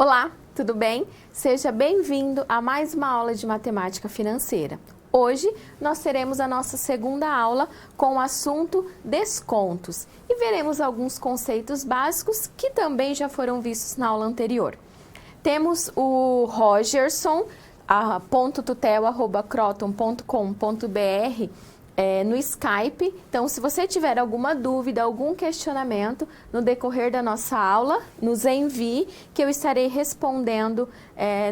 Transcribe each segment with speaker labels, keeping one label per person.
Speaker 1: Olá, tudo bem? Seja bem-vindo a mais uma aula de matemática financeira. Hoje nós teremos a nossa segunda aula com o assunto descontos e veremos alguns conceitos básicos que também já foram vistos na aula anterior. Temos o Rogerson, .tutel@croton.com.br no Skype. Então, se você tiver alguma dúvida, algum questionamento no decorrer da nossa aula, nos envie que eu estarei respondendo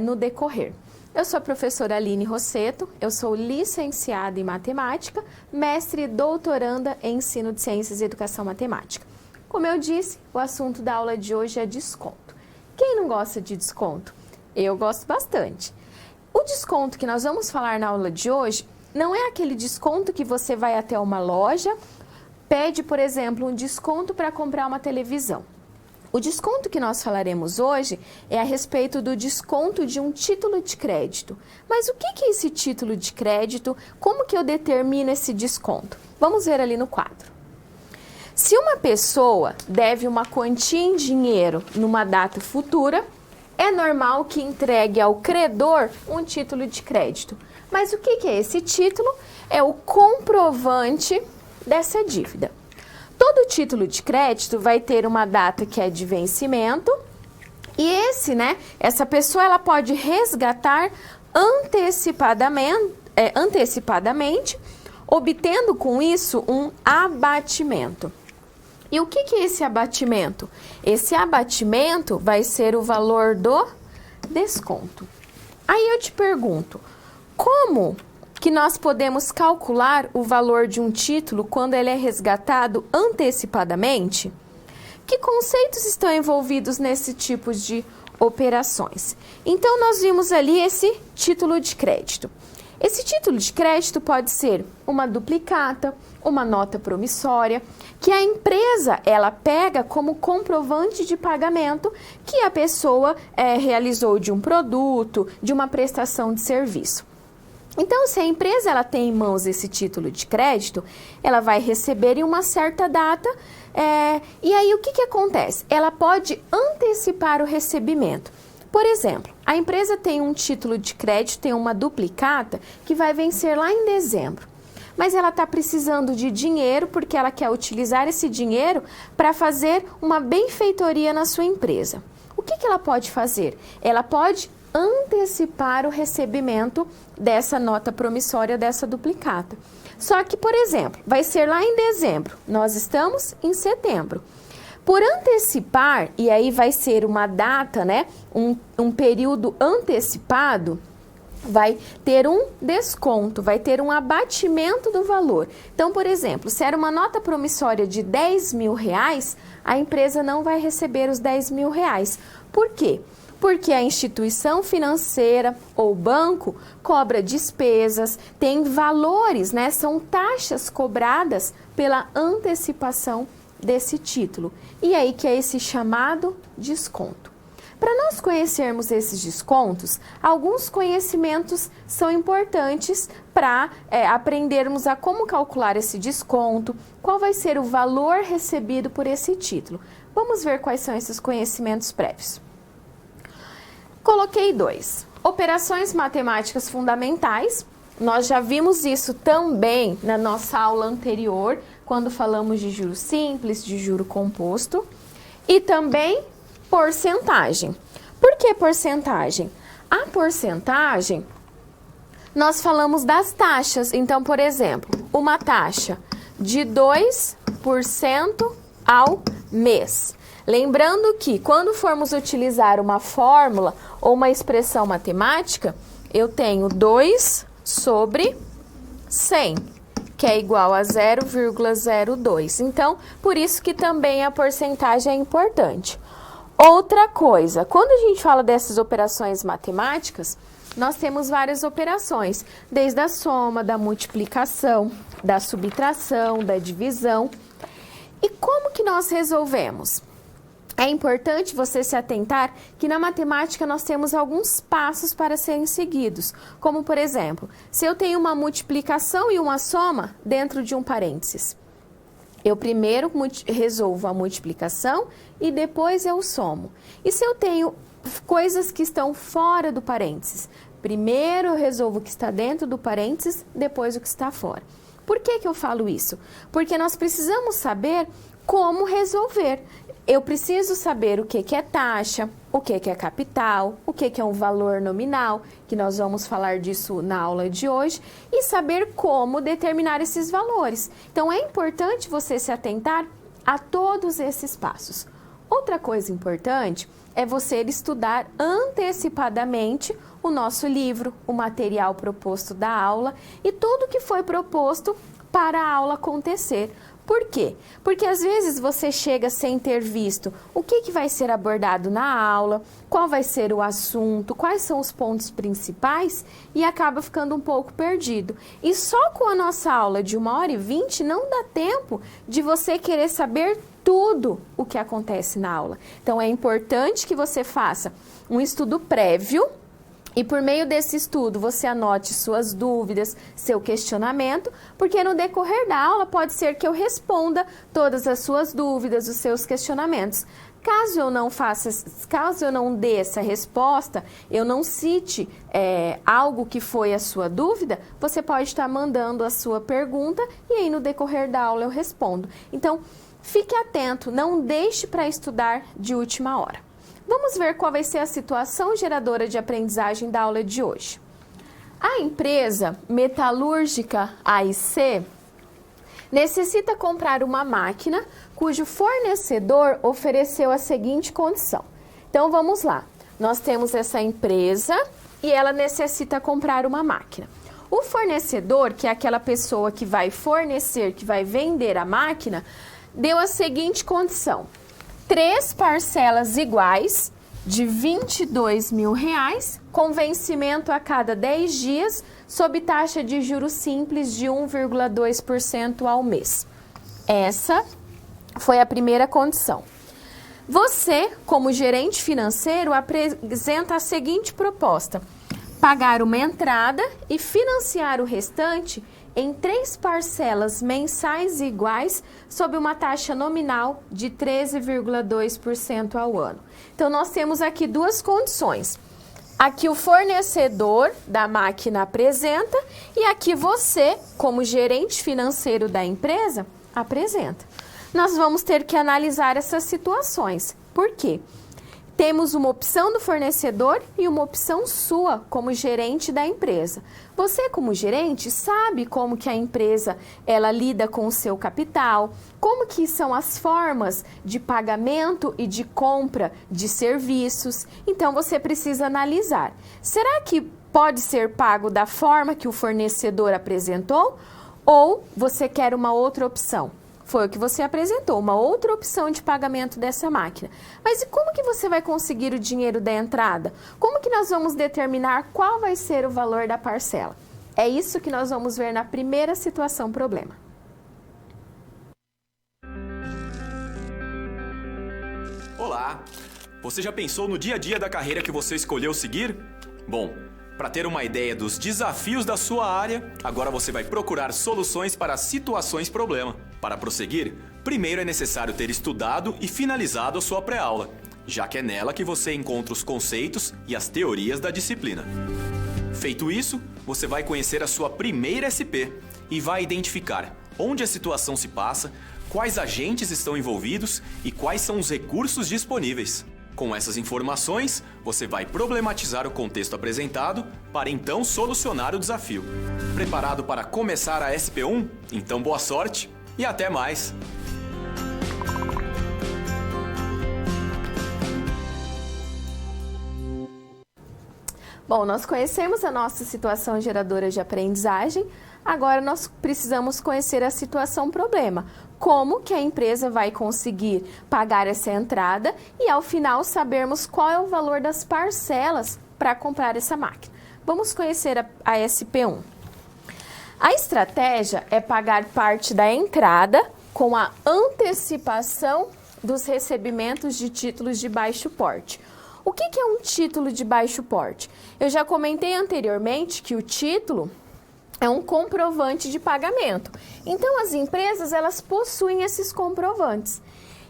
Speaker 1: no decorrer. Eu sou a professora Aline Rosseto, eu sou licenciada em matemática, mestre e doutoranda em ensino de ciências e educação matemática. Como eu disse, o assunto da aula de hoje é desconto. Quem não gosta de desconto? Eu gosto bastante. O desconto que nós vamos falar na aula de hoje não é aquele desconto que você vai até uma loja, pede, por exemplo, um desconto para comprar uma televisão. O desconto que nós falaremos hoje é a respeito do desconto de um título de crédito. Mas o que é esse título de crédito? Como que eu determino esse desconto? Vamos ver ali no quadro. Se uma pessoa deve uma quantia em dinheiro numa data futura, é normal que entregue ao credor um título de crédito. Mas o que é esse título? É o comprovante dessa dívida. Todo título de crédito vai ter uma data que é de vencimento e essa pessoa ela pode resgatar antecipadamente, obtendo com isso um abatimento. E o que é esse abatimento? Esse abatimento vai ser o valor do desconto. Aí eu te pergunto, como que nós podemos calcular o valor de um título quando ele é resgatado antecipadamente? Que conceitos estão envolvidos nesse tipo de operações? Então, nós vimos ali esse título de crédito. Esse título de crédito pode ser uma duplicata, uma nota promissória, que a empresa ela pega como comprovante de pagamento que a pessoa realizou de um produto, de uma prestação de serviço. Então, se a empresa ela tem em mãos esse título de crédito, ela vai receber em uma certa data, e aí o que acontece? Ela pode antecipar o recebimento. Por exemplo, a empresa tem um título de crédito, tem uma duplicata, que vai vencer lá em dezembro. Mas ela está precisando de dinheiro porque ela quer utilizar esse dinheiro para fazer uma benfeitoria na sua empresa. O que ela pode fazer? Ela pode antecipar o recebimento dessa nota promissória, dessa duplicata. Só que, por exemplo, vai ser lá em dezembro, nós estamos em setembro. Por antecipar, e aí vai ser uma data, um período antecipado, vai ter um desconto, vai ter um abatimento do valor. Então, por exemplo, se era uma nota promissória de R$10.000, a empresa não vai receber os R$10.000. Por quê? Porque a instituição financeira ou banco cobra despesas, tem valores, são taxas cobradas pela antecipação desse título. E aí que é esse chamado desconto. Para nós conhecermos esses descontos, alguns conhecimentos são importantes para aprendermos a como calcular esse desconto, qual vai ser o valor recebido por esse título. Vamos ver quais são esses conhecimentos prévios. Coloquei 2. Operações matemáticas fundamentais. Nós já vimos isso também na nossa aula anterior, quando falamos de juro simples, de juro composto. E também porcentagem. Por que porcentagem? A porcentagem, nós falamos das taxas. Então, por exemplo, uma taxa de 2% ao mês. Lembrando que quando formos utilizar uma fórmula ou uma expressão matemática, eu tenho 2 sobre 100, que é igual a 0,02. Então, por isso que também a porcentagem é importante. Outra coisa, quando a gente fala dessas operações matemáticas, nós temos várias operações, desde a soma, da multiplicação, da subtração, da divisão. E como que nós resolvemos? É importante você se atentar que na matemática nós temos alguns passos para serem seguidos, como por exemplo, se eu tenho uma multiplicação e uma soma dentro de um parênteses. Eu primeiro resolvo a multiplicação e depois eu somo. E se eu tenho coisas que estão fora do parênteses. Primeiro eu resolvo o que está dentro do parênteses, depois o que está fora. Por que eu falo isso? Porque nós precisamos saber como resolver. Eu preciso saber o que é taxa, o que é capital, o que é um valor nominal, que nós vamos falar disso na aula de hoje, e saber como determinar esses valores. Então, é importante você se atentar a todos esses passos. Outra coisa importante é você estudar antecipadamente o nosso livro, o material proposto da aula e tudo que foi proposto para a aula acontecer. Por quê? Porque às vezes você chega sem ter visto o que vai ser abordado na aula, qual vai ser o assunto, quais são os pontos principais e acaba ficando um pouco perdido. E só com a nossa aula de 1h20 não dá tempo de você querer saber tudo o que acontece na aula. Então, é importante que você faça um estudo prévio e por meio desse estudo você anote suas dúvidas, seu questionamento, porque no decorrer da aula pode ser que eu responda todas as suas dúvidas, os seus questionamentos. Caso eu não dê essa resposta, eu não cite algo que foi a sua dúvida, você pode estar mandando a sua pergunta e aí no decorrer da aula eu respondo. Então, fique atento, não deixe para estudar de última hora. Vamos ver qual vai ser a situação geradora de aprendizagem da aula de hoje. A empresa metalúrgica A&C necessita comprar uma máquina cujo fornecedor ofereceu a seguinte condição. Então, vamos lá. Nós temos essa empresa e ela necessita comprar uma máquina. O fornecedor, que é aquela pessoa que vai fornecer, que vai vender a máquina, deu a seguinte condição: 3 parcelas iguais de R$22 mil, com vencimento a cada 10 dias, sob taxa de juros simples de 1,2% ao mês. Essa foi a primeira condição. Você, como gerente financeiro, apresenta a seguinte proposta: pagar uma entrada e financiar o restante em 3 parcelas mensais iguais sob uma taxa nominal de 13,2% ao ano. Então, nós temos aqui duas condições. Aqui o fornecedor da máquina apresenta e aqui você, como gerente financeiro da empresa, apresenta. Nós vamos ter que analisar essas situações. Por quê? Temos uma opção do fornecedor e uma opção sua como gerente da empresa. Você, como gerente, sabe como que a empresa ela lida com o seu capital, como que são as formas de pagamento e de compra de serviços. Então, você precisa analisar. Será que pode ser pago da forma que o fornecedor apresentou? Ou você quer uma outra opção? Foi o que você apresentou, uma outra opção de pagamento dessa máquina. Mas e como que você vai conseguir o dinheiro da entrada? Como que nós vamos determinar qual vai ser o valor da parcela? É isso que nós vamos ver na primeira situação problema.
Speaker 2: Olá! Você já pensou no dia a dia da carreira que você escolheu seguir? Bom, para ter uma ideia dos desafios da sua área, agora você vai procurar soluções para situações problema. Para prosseguir, primeiro é necessário ter estudado e finalizado a sua pré-aula, já que é nela que você encontra os conceitos e as teorias da disciplina. Feito isso, você vai conhecer a sua primeira SP e vai identificar onde a situação se passa, quais agentes estão envolvidos e quais são os recursos disponíveis. Com essas informações, você vai problematizar o contexto apresentado para então solucionar o desafio. Preparado para começar a SP1? Então boa sorte e até mais!
Speaker 1: Bom, nós conhecemos a nossa situação geradora de aprendizagem, agora nós precisamos conhecer a situação problema. Como que a empresa vai conseguir pagar essa entrada e, ao final, sabermos qual é o valor das parcelas para comprar essa máquina. Vamos conhecer a SP1. A estratégia é pagar parte da entrada com a antecipação dos recebimentos de títulos de baixo porte. O que é um título de baixo porte? Eu já comentei anteriormente que o título é um comprovante de pagamento. Então, as empresas, elas possuem esses comprovantes.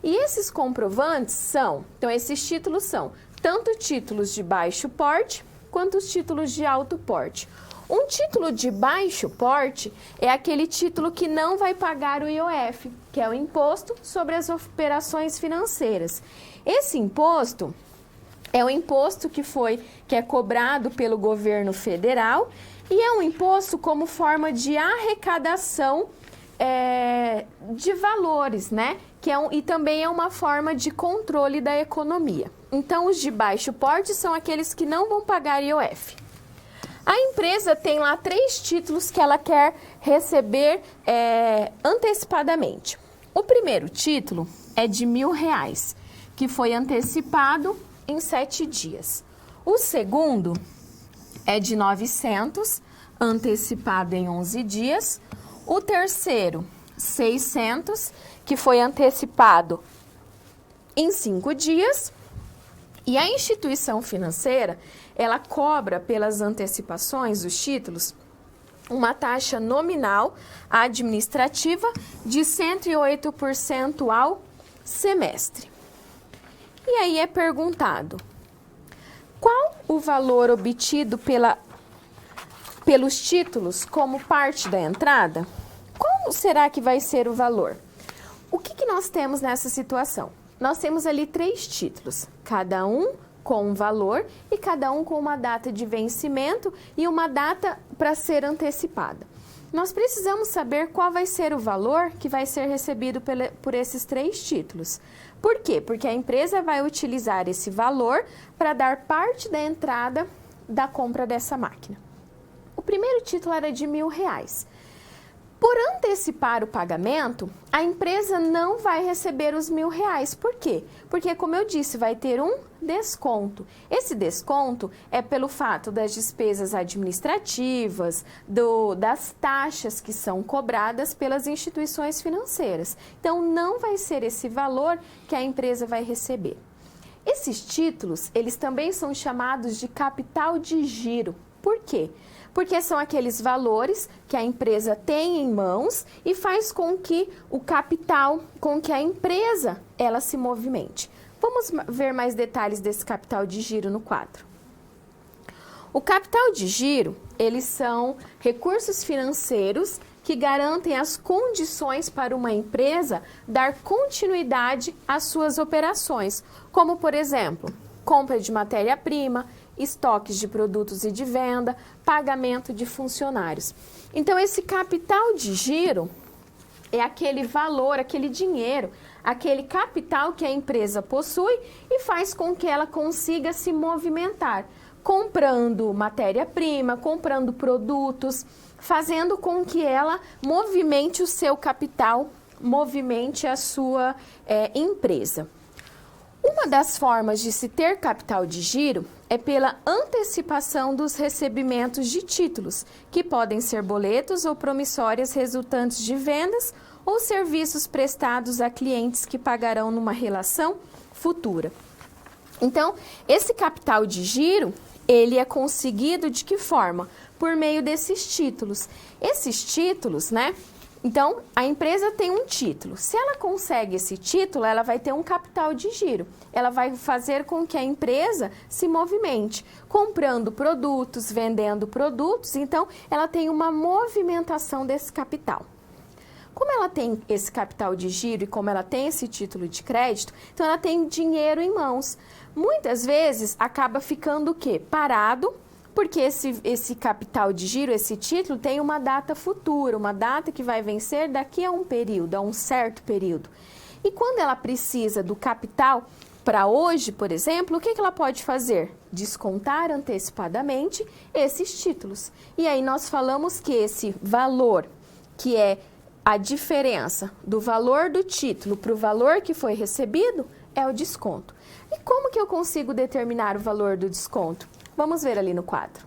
Speaker 1: E esses comprovantes são, então esses títulos são tanto títulos de baixo porte quanto os títulos de alto porte. Um título de baixo porte é aquele título que não vai pagar o IOF, que é o Imposto sobre as Operações Financeiras. Esse imposto é um imposto que é cobrado pelo governo federal e é um imposto como forma de arrecadação de valores, né? E também é uma forma de controle da economia. Então, os de baixo porte são aqueles que não vão pagar IOF. A empresa tem lá 3 títulos que ela quer receber antecipadamente. O primeiro título é de R$1.000, que foi antecipado em 7 dias. O segundo é de 900, antecipado em 11 dias. O terceiro, 600, que foi antecipado em 5 dias. E a instituição financeira, ela cobra pelas antecipações dos títulos uma taxa nominal administrativa de 108% ao semestre. E aí é perguntado, qual o valor obtido pelos títulos como parte da entrada? Qual será que vai ser o valor? O que nós temos nessa situação? Nós temos ali 3 títulos, cada um com um valor e cada um com uma data de vencimento e uma data para ser antecipada. Nós precisamos saber qual vai ser o valor que vai ser recebido por esses 3 títulos. Por quê? Porque a empresa vai utilizar esse valor para dar parte da entrada da compra dessa máquina. O primeiro título era de R$1.000. Por antecipar o pagamento, a empresa não vai receber os R$1.000. Por quê? Porque, como eu disse, vai ter um desconto. Esse desconto é pelo fato das despesas administrativas, das taxas que são cobradas pelas instituições financeiras. Então, não vai ser esse valor que a empresa vai receber. Esses títulos, eles também são chamados de capital de giro. Por quê? Porque são aqueles valores que a empresa tem em mãos e faz com que o capital, com que a empresa, ela se movimente. Vamos ver mais detalhes desse capital de giro no quadro. O capital de giro, eles são recursos financeiros que garantem as condições para uma empresa dar continuidade às suas operações, como, por exemplo, compra de matéria-prima, estoques de produtos e de venda, pagamento de funcionários. Então, esse capital de giro é aquele valor, aquele dinheiro, aquele capital que a empresa possui e faz com que ela consiga se movimentar, comprando matéria-prima, comprando produtos, fazendo com que ela movimente o seu capital, movimente a sua empresa. Uma das formas de se ter capital de giro é pela antecipação dos recebimentos de títulos, que podem ser boletos ou promissórias resultantes de vendas ou serviços prestados a clientes que pagarão numa relação futura. Então, esse capital de giro, ele é conseguido de que forma? Por meio desses títulos. Esses títulos, né? Então, a empresa tem um título. Se ela consegue esse título, ela vai ter um capital de giro. Ela vai fazer com que a empresa se movimente, comprando produtos, vendendo produtos. Então, ela tem uma movimentação desse capital. Como ela tem esse capital de giro e como ela tem esse título de crédito, então ela tem dinheiro em mãos. Muitas vezes, acaba ficando o quê? Parado. Porque esse capital de giro, esse título, tem uma data futura, uma data que vai vencer daqui a um período, a um certo período. E quando ela precisa do capital para hoje, por exemplo, o que ela pode fazer? Descontar antecipadamente esses títulos. E aí nós falamos que esse valor, que é a diferença do valor do título para o valor que foi recebido, é o desconto. E como que eu consigo determinar o valor do desconto? Vamos ver ali no quadro.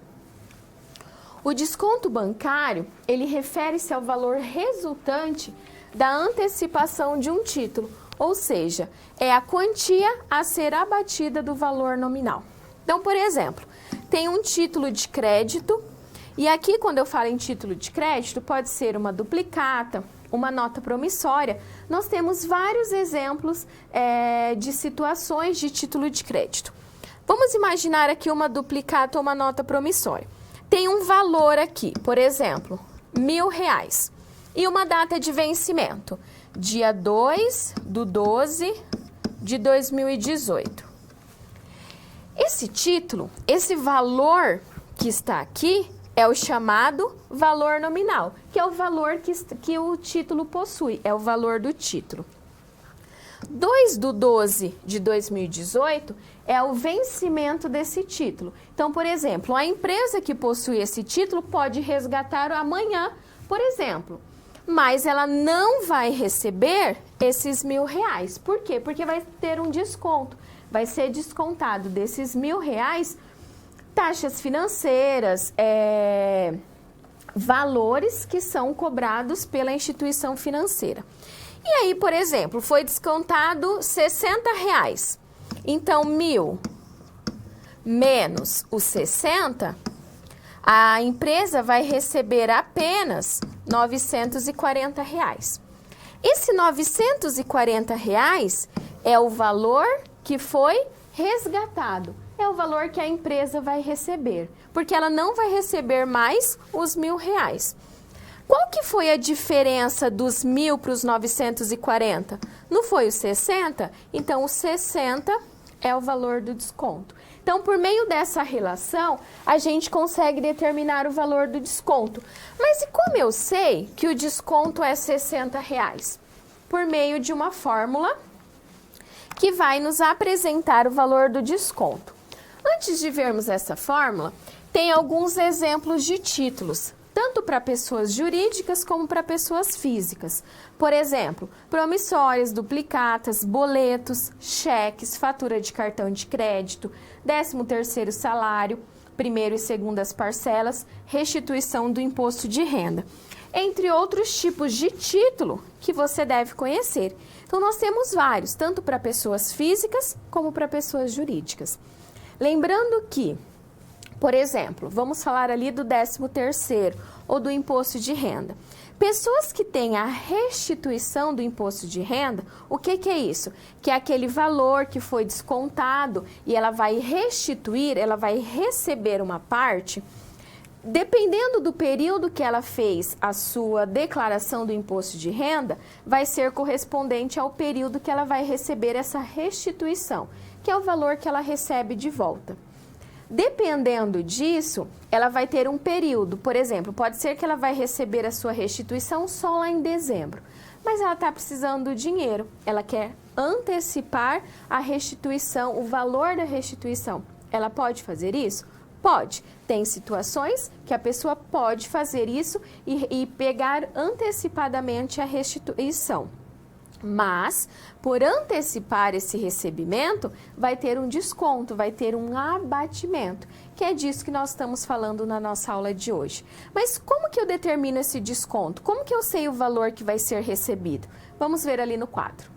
Speaker 1: O desconto bancário, ele refere-se ao valor resultante da antecipação de um título, ou seja, é a quantia a ser abatida do valor nominal. Então, por exemplo, tem um título de crédito, e aqui quando eu falo em título de crédito, pode ser uma duplicata, uma nota promissória. Nós temos vários exemplos de situações de título de crédito. Vamos imaginar aqui uma duplicata ou uma nota promissória. Tem um valor aqui, por exemplo, R$1.000 e uma data de vencimento, dia 2/12/2018. Esse título, esse valor que está aqui é o chamado valor nominal, que é o valor que o título possui, é o valor do título. 2/12/2018 é o vencimento desse título. Então, por exemplo, a empresa que possui esse título pode resgatar amanhã, por exemplo, mas ela não vai receber esses R$1.000. Por quê? Porque vai ter um desconto. Vai ser descontado desses R$1.000 taxas financeiras, valores que são cobrados pela instituição financeira. E aí, por exemplo, foi descontado R$60. Então, 1.000 menos os 60, a empresa vai receber apenas R$940. Esse R$940 é o valor que foi resgatado. É o valor que a empresa vai receber, porque ela não vai receber mais os R$1.000. Qual que foi a diferença dos 1.000 para os 940? Não foi os 60? Então, o 60 é o valor do desconto. Então, por meio dessa relação, a gente consegue determinar o valor do desconto. Mas e como eu sei que o desconto é R$60? Por meio de uma fórmula que vai nos apresentar o valor do desconto. Antes de vermos essa fórmula, tem alguns exemplos de títulos, tanto para pessoas jurídicas como para pessoas físicas. Por exemplo, promissórias, duplicatas, boletos, cheques, fatura de cartão de crédito, 13º salário, primeiro e segundas parcelas, restituição do imposto de renda, entre outros tipos de título que você deve conhecer. Então, nós temos vários, tanto para pessoas físicas como para pessoas jurídicas. Lembrando que, por exemplo, vamos falar ali do 13º ou do imposto de renda. Pessoas que têm a restituição do imposto de renda, o que é isso? Que é aquele valor que foi descontado e ela vai restituir, ela vai receber uma parte. Dependendo do período que ela fez a sua declaração do imposto de renda, vai ser correspondente ao período que ela vai receber essa restituição, que é o valor que ela recebe de volta. Dependendo disso, ela vai ter um período, por exemplo, pode ser que ela vai receber a sua restituição só lá em dezembro, mas ela está precisando do dinheiro, ela quer antecipar a restituição, o valor da restituição. Ela pode fazer isso? Pode. Tem situações que a pessoa pode fazer isso e pegar antecipadamente a restituição. Mas, por antecipar esse recebimento, vai ter um desconto, vai ter um abatimento, que é disso que nós estamos falando na nossa aula de hoje. Mas como que eu determino esse desconto? Como que eu sei o valor que vai ser recebido? Vamos ver ali no quadro.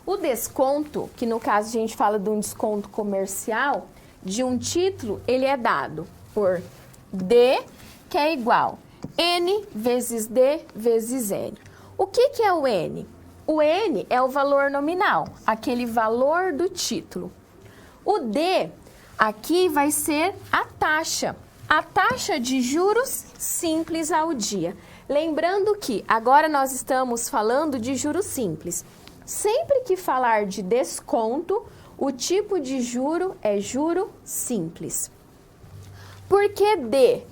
Speaker 1: O desconto, que no caso a gente fala de um desconto comercial, de um título, ele é dado por D, que é igual N vezes D vezes N. O que é o N? O N é o valor nominal, aquele valor do título. O D, aqui vai ser a taxa de juros simples ao dia. Lembrando que agora nós estamos falando de juros simples. Sempre que falar de desconto, o tipo de juro é juro simples. Por que D?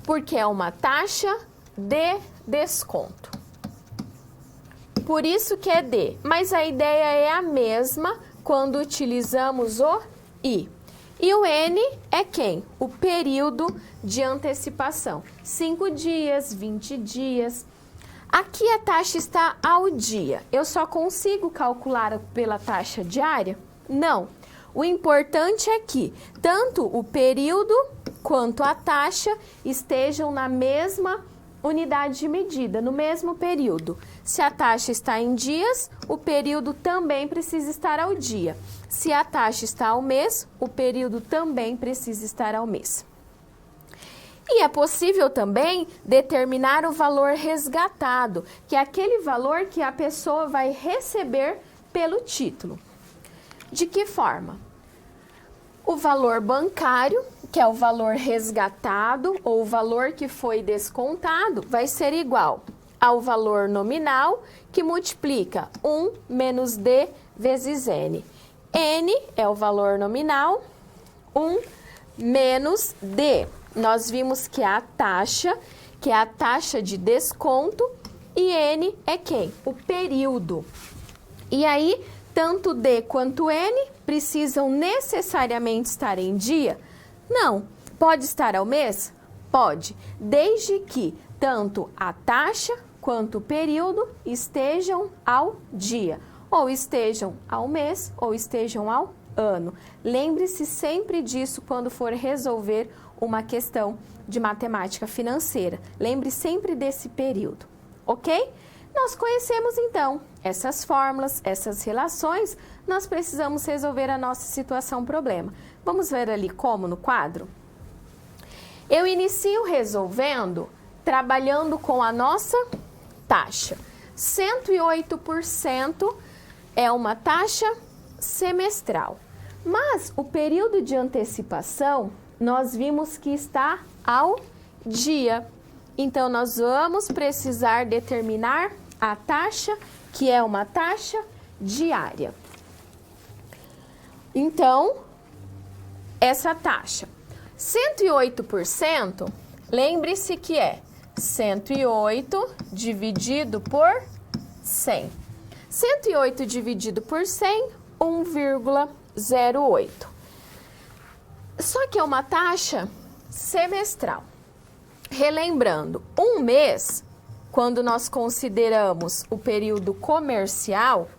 Speaker 1: Porque é uma taxa de desconto. Por isso que é D, mas a ideia é a mesma quando utilizamos o I. E o N é quem? O período de antecipação. 5 dias, 20 dias. Aqui a taxa está ao dia. Eu só consigo calcular pela taxa diária? Não. O importante é que tanto o período quanto a taxa estejam na mesma unidade de medida, no mesmo período. Se a taxa está em dias, o período também precisa estar ao dia. Se a taxa está ao mês, o período também precisa estar ao mês. E é possível também determinar o valor resgatado, que é aquele valor que a pessoa vai receber pelo título. De que forma? O valor bancário, que é o valor resgatado ou o valor que foi descontado, vai ser igual ao valor nominal, que multiplica 1 menos D vezes N. N é o valor nominal, 1 menos D. Nós vimos que é a taxa, que é a taxa de desconto, e N é quem? O período. E aí, tanto D quanto N precisam necessariamente estar em dia? Não. Pode estar ao mês? Pode, desde que tanto a taxa quanto o período estejam ao dia, ou estejam ao mês, ou estejam ao ano. Lembre-se sempre disso quando for resolver uma questão de matemática financeira. Lembre sempre desse período, ok? Nós conhecemos então essas fórmulas, essas relações, nós precisamos resolver a nossa situação problema. Vamos ver ali como no quadro? Eu inicio resolvendo, trabalhando com a nossa taxa. 108% é uma taxa semestral. Mas o período de antecipação, nós vimos que está ao dia. Então, nós vamos precisar determinar a taxa, que é uma taxa diária. Então, essa taxa, 108%, lembre-se que é 108 dividido por 100. 108 dividido por 100, 1,08. Só que é uma taxa semestral. Relembrando, um mês, quando nós consideramos o período comercial,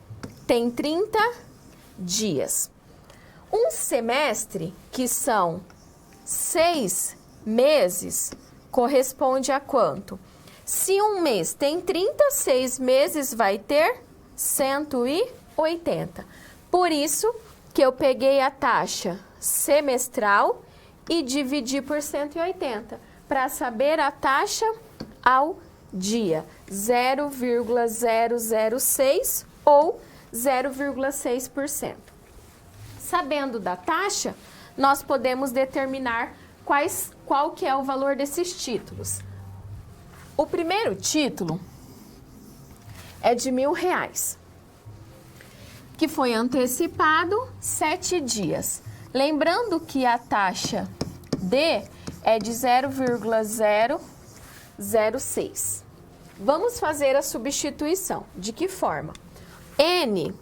Speaker 1: tem 30 dias. Um semestre, que são 6 meses, corresponde a quanto? Se um mês tem 30, 6 meses vai ter 180. Por isso que eu peguei a taxa semestral e dividi por 180, para saber a taxa ao dia, 0,006 ou 0,6%. Sabendo da taxa, nós podemos determinar qual que é o valor desses títulos. O primeiro título é de R$1.000, que foi antecipado 7 dias. Lembrando que a taxa D é de 0,006. Vamos fazer a substituição. De que forma? N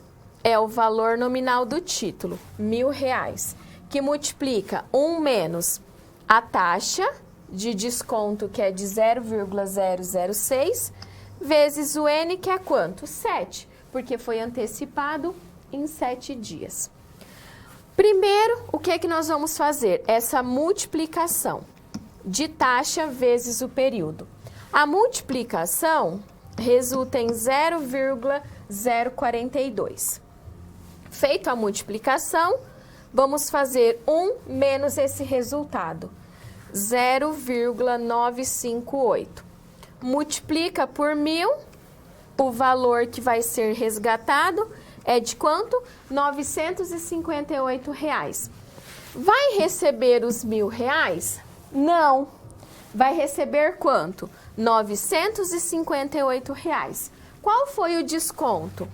Speaker 1: é o valor nominal do título, R$1.000, que multiplica 1 menos a taxa de desconto, que é de 0,006, vezes o N, que é quanto? 7, porque foi antecipado em 7 dias. Primeiro, o que é que nós vamos fazer? Essa multiplicação de taxa vezes o período. A multiplicação resulta em 0,042. Feito a multiplicação, vamos fazer 1 menos esse resultado, 0,958. Multiplica por 1.000, o valor que vai ser resgatado é de quanto? R$958. Vai receber os R$1.000? Não. Vai receber quanto? R$958. Qual foi o desconto?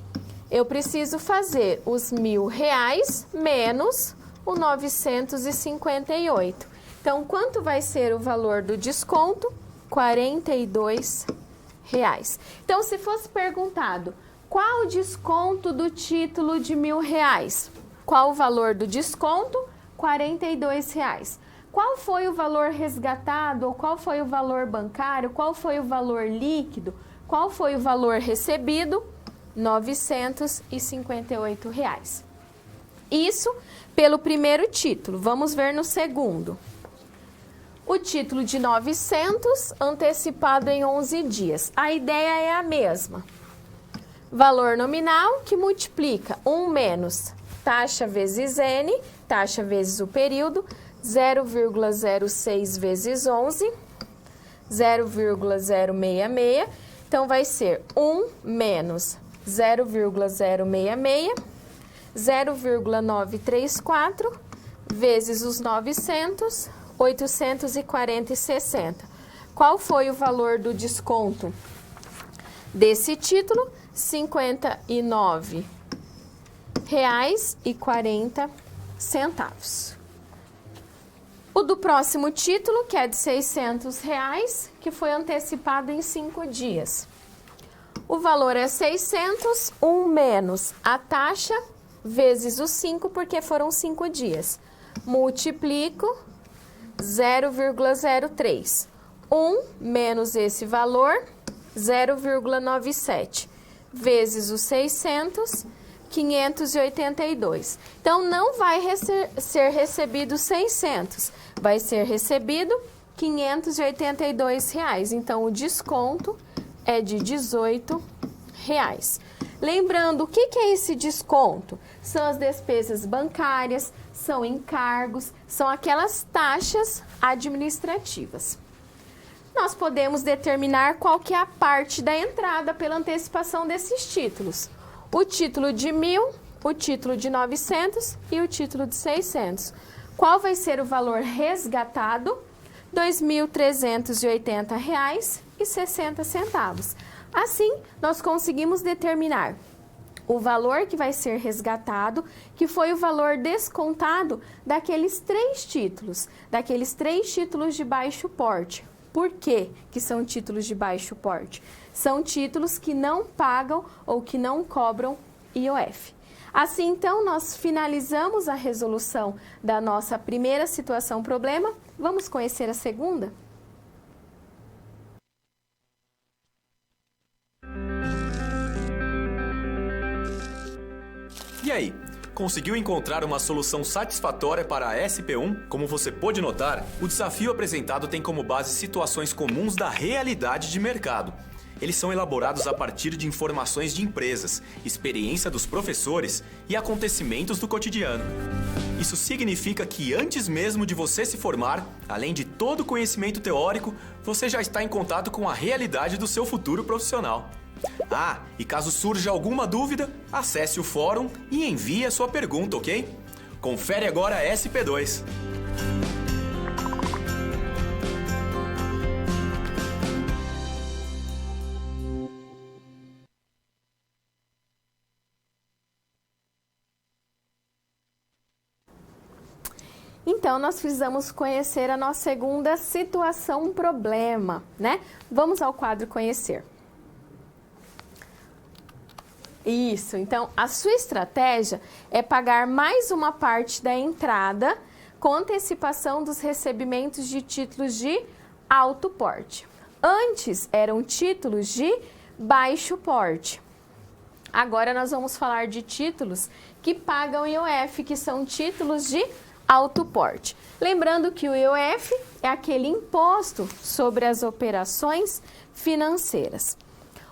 Speaker 1: Eu preciso fazer os R$1.000 menos o 958. Então, quanto vai ser o valor do desconto? R$42. Então, se fosse perguntado, qual o desconto do título de R$1.000? Qual o valor do desconto? R$42. Qual foi o valor resgatado? Ou qual foi o valor bancário? Qual foi o valor líquido? Qual foi o valor recebido? R$958. Isso pelo primeiro título. Vamos ver no segundo. O título de 900, antecipado em 11 dias. A ideia é a mesma. Valor nominal, que multiplica 1 menos taxa vezes N, taxa vezes o período, 0,06 vezes 11, 0,066. Então, vai ser 1 menos 0,066, 0,934, vezes os 900, 840,60. Qual foi o valor do desconto desse título? R$ 59,40. O do próximo título, que é de R$ 600, que foi antecipado em 5 dias. O valor é 600, 1 menos a taxa, vezes os 5, porque foram 5 dias. Multiplico 0,03. 1 menos esse valor, 0,97, vezes os 600, 582. Então, não vai ser recebido 600, vai ser recebido R$ 582. Então, o desconto é de R$ 18. Lembrando, o que é esse desconto? São as despesas bancárias, são encargos, são aquelas taxas administrativas. Nós podemos determinar qual que é a parte da entrada pela antecipação desses títulos. O título de 1.000, o título de 900 e o título de 600. Qual vai ser o valor resgatado? R$ 2.380,60. Assim, nós conseguimos determinar o valor que vai ser resgatado, que foi o valor descontado daqueles 3 títulos de baixo porte. Por que são títulos de baixo porte? São títulos que não pagam ou que não cobram IOF. Assim, então, nós finalizamos a resolução da nossa primeira situação problema. Vamos conhecer a segunda?
Speaker 2: E aí, conseguiu encontrar uma solução satisfatória para a SP1? Como você pôde notar, o desafio apresentado tem como base situações comuns da realidade de mercado. Eles são elaborados a partir de informações de empresas, experiência dos professores e acontecimentos do cotidiano. Isso significa que antes mesmo de você se formar, além de todo o conhecimento teórico, você já está em contato com a realidade do seu futuro profissional. Ah, e caso surja alguma dúvida, acesse o fórum e envie a sua pergunta, ok? Confere agora a SP2.
Speaker 1: Então, nós precisamos conhecer a nossa segunda situação problema, né? Vamos ao quadro conhecer. Isso, então a sua estratégia é pagar mais uma parte da entrada com antecipação dos recebimentos de títulos de alto porte. Antes eram títulos de baixo porte. Agora nós vamos falar de títulos que pagam IOF, que são títulos de alto porte. Lembrando que o IOF é aquele imposto sobre as operações financeiras.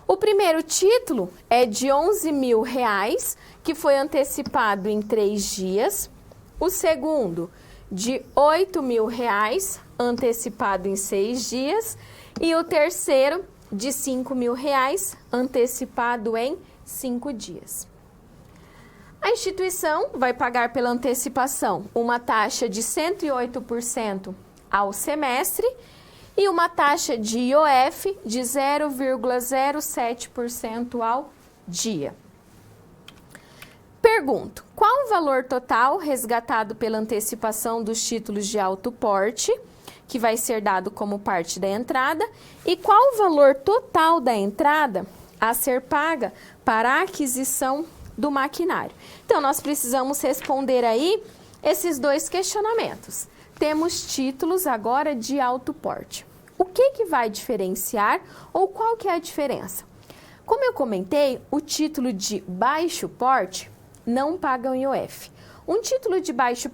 Speaker 1: O primeiro título é de R$ 11.000, que foi antecipado em 3 dias. O segundo, de R$ 8.000, antecipado em 6 dias. E o terceiro, de R$ 5.000, antecipado em 5 dias. A instituição vai pagar pela antecipação uma taxa de 108% ao semestre e uma taxa de IOF de 0,07% ao dia. Pergunto, qual o valor total resgatado pela antecipação dos títulos de alto porte, que vai ser dado como parte da entrada, e qual o valor total da entrada a ser paga para a aquisição do maquinário? Então, nós precisamos responder aí esses 2 questionamentos. Temos títulos agora de alto porte. O que vai diferenciar ou qual que é a diferença? Como eu comentei, o título de baixo porte não paga IOF. Um título de baixo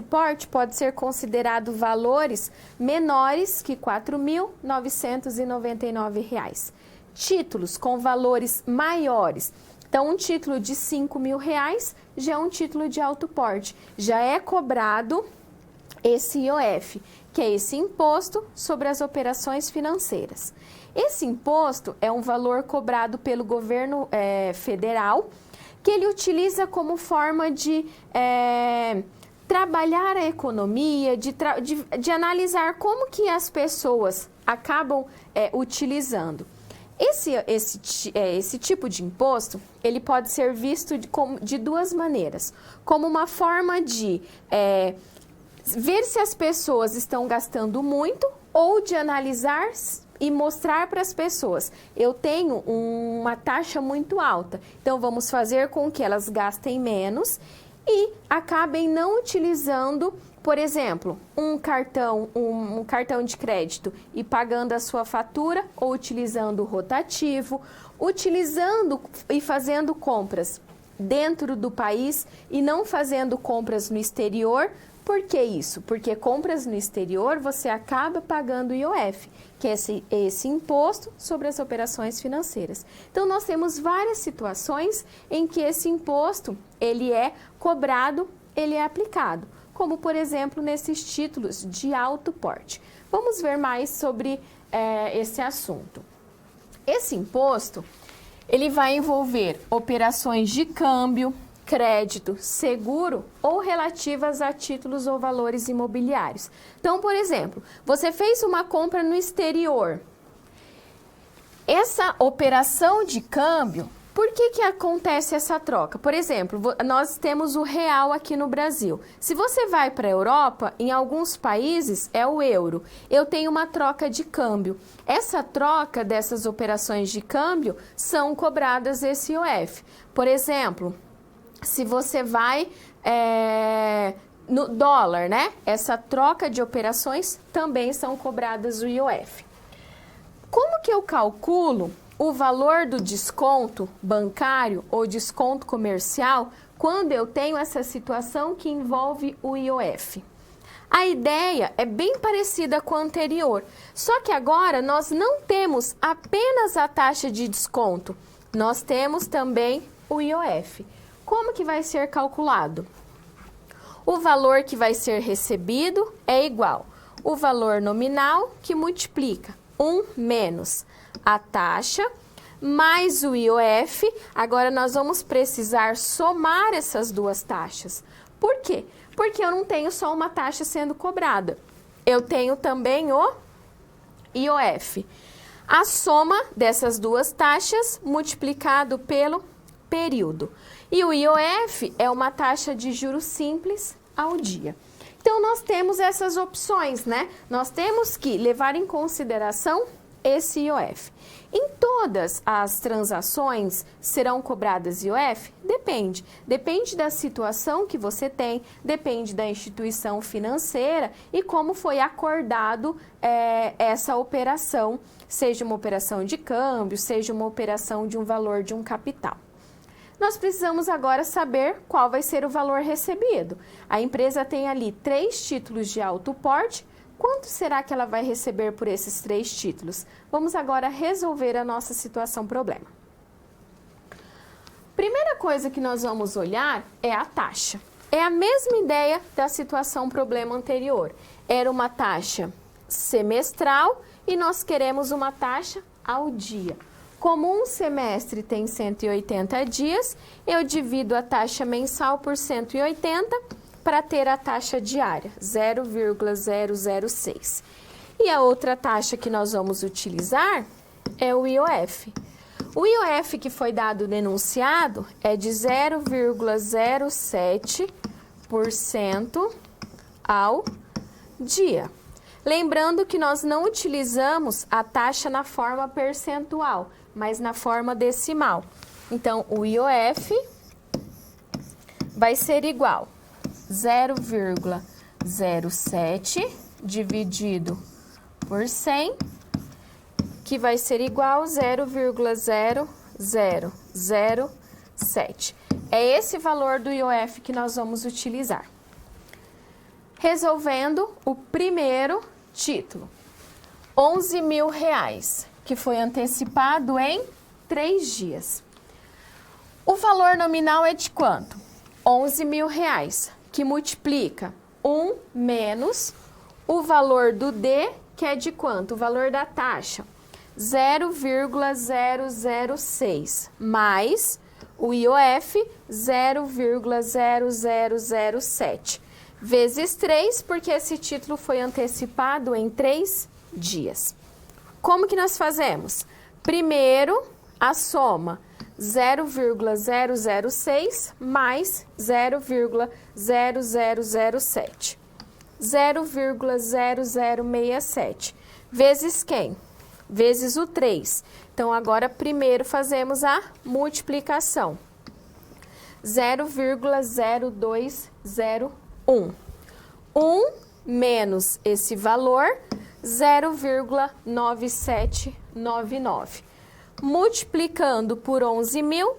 Speaker 1: porte pode ser considerado valores menores que R$ 4.999. Títulos com valores maiores. Então, um título de R$ 5.000 já é um título de alto porte. Já é cobrado esse IOF, que é esse imposto sobre as operações financeiras. Esse imposto é um valor cobrado pelo governo federal, que ele utiliza como forma de trabalhar a economia, de analisar como que as pessoas acabam utilizando. Esse tipo de imposto, ele pode ser visto de duas maneiras. Como uma forma de ver se as pessoas estão gastando muito ou de analisar e mostrar para as pessoas, eu tenho uma taxa muito alta, então vamos fazer com que elas gastem menos e acabem não utilizando, por exemplo, um cartão de crédito e pagando a sua fatura, ou utilizando o rotativo, utilizando e fazendo compras dentro do país e não fazendo compras no exterior. Por que isso? Porque compras no exterior você acaba pagando o IOF, que é esse imposto sobre as operações financeiras. Então, nós temos várias situações em que esse imposto, ele é cobrado, ele é aplicado, como, por exemplo, nesses títulos de alto porte. Vamos ver mais sobre esse assunto. Esse imposto, ele vai envolver operações de câmbio, crédito, seguro ou relativas a títulos ou valores imobiliários. Então, por exemplo, você fez uma compra no exterior. Essa operação de câmbio, por que acontece essa troca? Por exemplo, nós temos o real aqui no Brasil. Se você vai para a Europa, em alguns países é o euro. Eu tenho uma troca de câmbio. Essa troca dessas operações de câmbio são cobradas esse IOF. Por exemplo, se você vai no dólar, né? Essa troca de operações também são cobradas o IOF. Como que eu calculo o valor do desconto bancário ou desconto comercial quando eu tenho essa situação que envolve o IOF? A ideia é bem parecida com a anterior, só que agora nós não temos apenas a taxa de desconto, nós temos também o IOF. Como que vai ser calculado? O valor que vai ser recebido é igual o valor nominal que multiplica 1 menos a taxa mais o IOF. Agora nós vamos precisar somar essas duas taxas. Por quê? Porque eu não tenho só uma taxa sendo cobrada. Eu tenho também o IOF. A soma dessas duas taxas multiplicado pelo período. E o IOF é uma taxa de juros simples ao dia. Então, nós temos essas opções, né? Nós temos que levar em consideração esse IOF. Em todas as transações serão cobradas IOF? Depende. Depende da situação que você tem, depende da instituição financeira e como foi acordado essa operação, seja uma operação de câmbio, seja uma operação de um valor de um capital. Nós precisamos agora saber qual vai ser o valor recebido. A empresa tem ali 3 títulos de alto porte. Quanto será que ela vai receber por esses 3 títulos? Vamos agora resolver a nossa situação problema. Primeira coisa que nós vamos olhar é a taxa. É a mesma ideia da situação problema anterior. Era uma taxa semestral e nós queremos uma taxa ao dia. Como um semestre tem 180 dias, eu divido a taxa mensal por 180 para ter a taxa diária, 0,006. E a outra taxa que nós vamos utilizar é o IOF. O IOF que foi dado no enunciado é de 0,07% ao dia. Lembrando que nós não utilizamos a taxa na forma percentual, mas na forma decimal. Então, o IOF vai ser igual a 0,07 dividido por 100, que vai ser igual a 0,0007. É esse valor do IOF que nós vamos utilizar. Resolvendo o primeiro título, R$11.000, que foi antecipado em 3 dias. O valor nominal é de quanto? R$11.000, que multiplica 1 menos o valor do D, que é de quanto? O valor da taxa, 0,006, mais o IOF, 0,0007. vezes 3, porque esse título foi antecipado em 3 dias. Como que nós fazemos? Primeiro, a soma 0,006 mais 0,0007. 0,0067. Vezes quem? Vezes o 3. Então, agora, primeiro fazemos a multiplicação. 0,0201. 1 menos esse valor, 0,9799. Multiplicando por 11.000,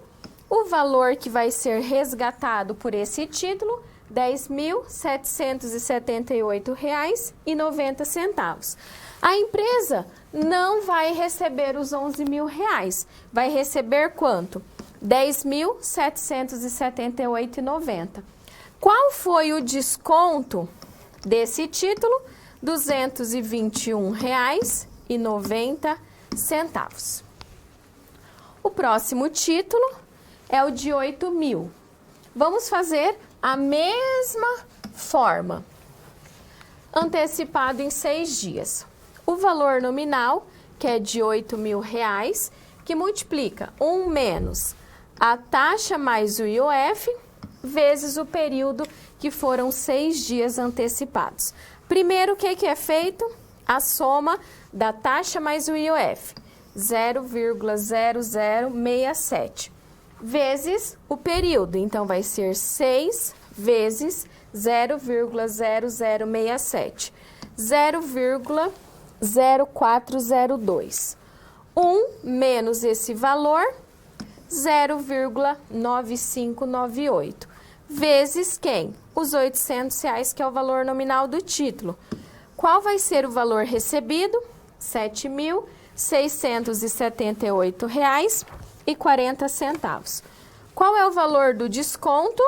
Speaker 1: o valor que vai ser resgatado por esse título, R$ 10.778,90. A empresa não vai receber os R$11.000, vai receber quanto? R$ 10.778,90. Qual foi o desconto desse título? R$ 221,90. O próximo título é o de 8.000. Vamos fazer a mesma forma. Antecipado em 6 dias. O valor nominal, que é de R$ 8.000, que multiplica 1 menos a taxa mais o IOF, vezes o período que foram 6 dias antecipados. Primeiro, o que é feito? A soma da taxa mais o IOF, 0,0067, vezes o período. Então, vai ser 6 vezes 0,0067, 0,0402. 1 menos esse valor, 0,9598. Vezes quem? Os R$ 800, que é o valor nominal do título. Qual vai ser o valor recebido? R$ 7.678,40. Qual é o valor do desconto?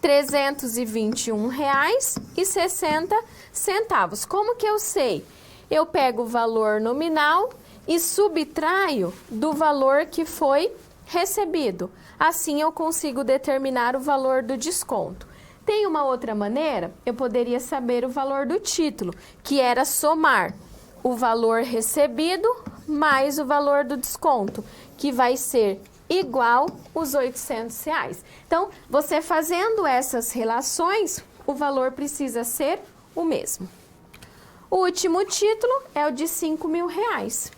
Speaker 1: R$ 321,60. Como que eu sei? Eu pego o valor nominal e subtraio do valor que foi recebido. Assim, eu consigo determinar o valor do desconto. Tem uma outra maneira? Eu poderia saber o valor do título, que era somar o valor recebido mais o valor do desconto, que vai ser igual os R$ 800. Então, você fazendo essas relações, o valor precisa ser o mesmo. O último título é o de R$ 5.000.